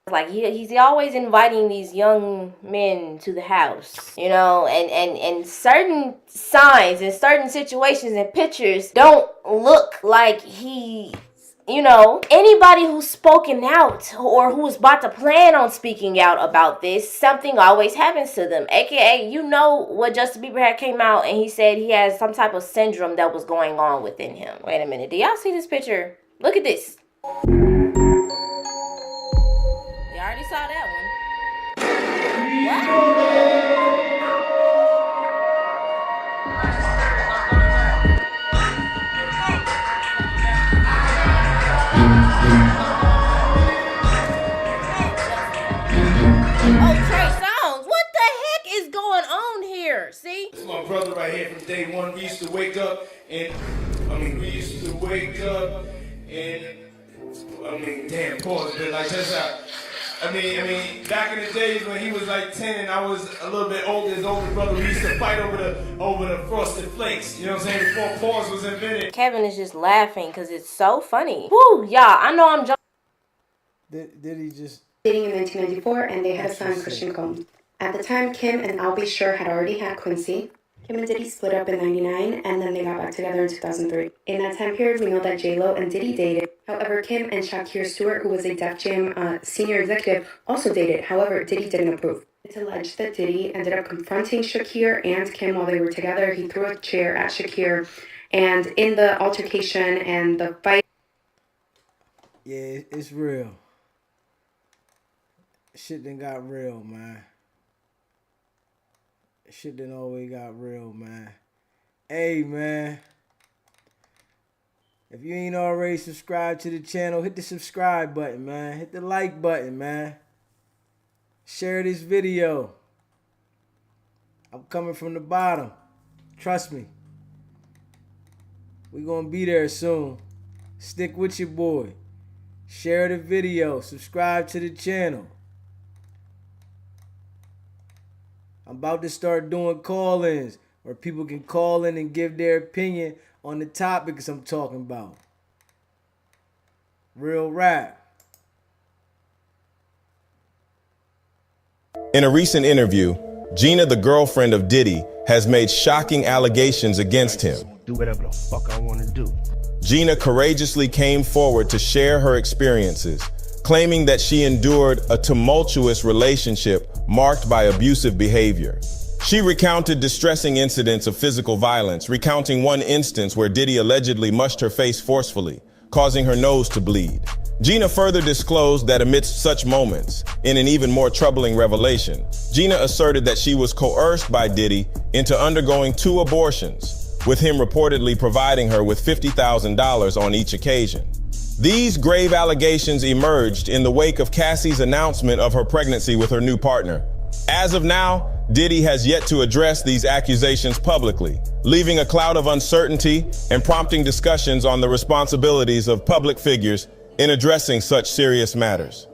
Like he's always inviting these young men to the house, you know, and certain signs and certain situations and pictures don't look like he, you know, anybody who's spoken out or who's about to plan on speaking out about this, something always happens to them. AKA, you know what Justin Bieber had came out and he said he has some type of syndrome that was going on within him. Wait a minute, do y'all see this picture? Look at this. I already saw that one. Oh, Trey Songz, what the heck is going on here? See? This is my brother right here from day one. We used to wake up and, damn, pause, but like that's how. I mean, back in the days when he was like 10 and I was a little bit older, his older brother, we used to fight over the frosted flakes. You know what I'm saying? Before pause was invented. Kevin is just laughing because it's so funny. Woo, y'all, I know I'm joking. Did he just... Dating in 1994, and they had a son, Christian Combs. At the time, Kim and I'll Be Sure had already had Quincy. Kim and Diddy split up in 99, and then they got back together in 2003. In that time period, we know that J-Lo and Diddy dated. However, Kim and Shakir Stewart, who was a Def Jam senior executive, also dated. However, Diddy didn't approve. It's alleged that Diddy ended up confronting Shakir and Kim while they were together. He threw a chair at Shakir, and in the altercation and the fight... Yeah, it's real. Shit done got real, man. Shit done always got real, man. Hey, man. If you ain't already subscribed to the channel, hit the subscribe button, man. Hit the like button, man. Share this video. I'm coming from the bottom. Trust me. We gonna be there soon. Stick with your boy. Share the video. Subscribe to the channel. I'm about to start doing call-ins where people can call in and give their opinion on the topics I'm talking about. Real rap. In a recent interview, Gina, the girlfriend of Diddy, has made shocking allegations against him. Do whatever the fuck I want to do. Gina courageously came forward to share her experiences, claiming that she endured a tumultuous relationship marked by abusive behavior. She recounted distressing incidents of physical violence, recounting one instance where Diddy allegedly mushed her face forcefully, causing her nose to bleed. Gina further disclosed that amidst such moments, in an even more troubling revelation, Gina asserted that she was coerced by Diddy into undergoing 2 abortions, with him reportedly providing her with $50,000 on each occasion. These grave allegations emerged in the wake of Cassie's announcement of her pregnancy with her new partner. As of now, Diddy has yet to address these accusations publicly, leaving a cloud of uncertainty and prompting discussions on the responsibilities of public figures in addressing such serious matters.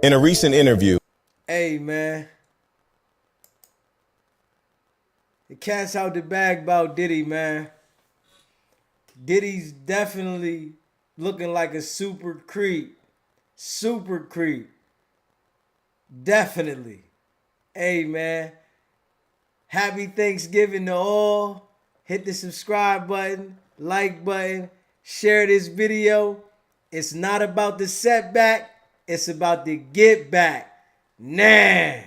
In a recent interview, Hey, man. The cat's out the bag about Diddy, man. Diddy's definitely looking like a super creep. Super creep. Definitely. Hey, man. Happy Thanksgiving to all. Hit the subscribe button, like button, share this video. It's not about the setback. It's about the get back. Nah.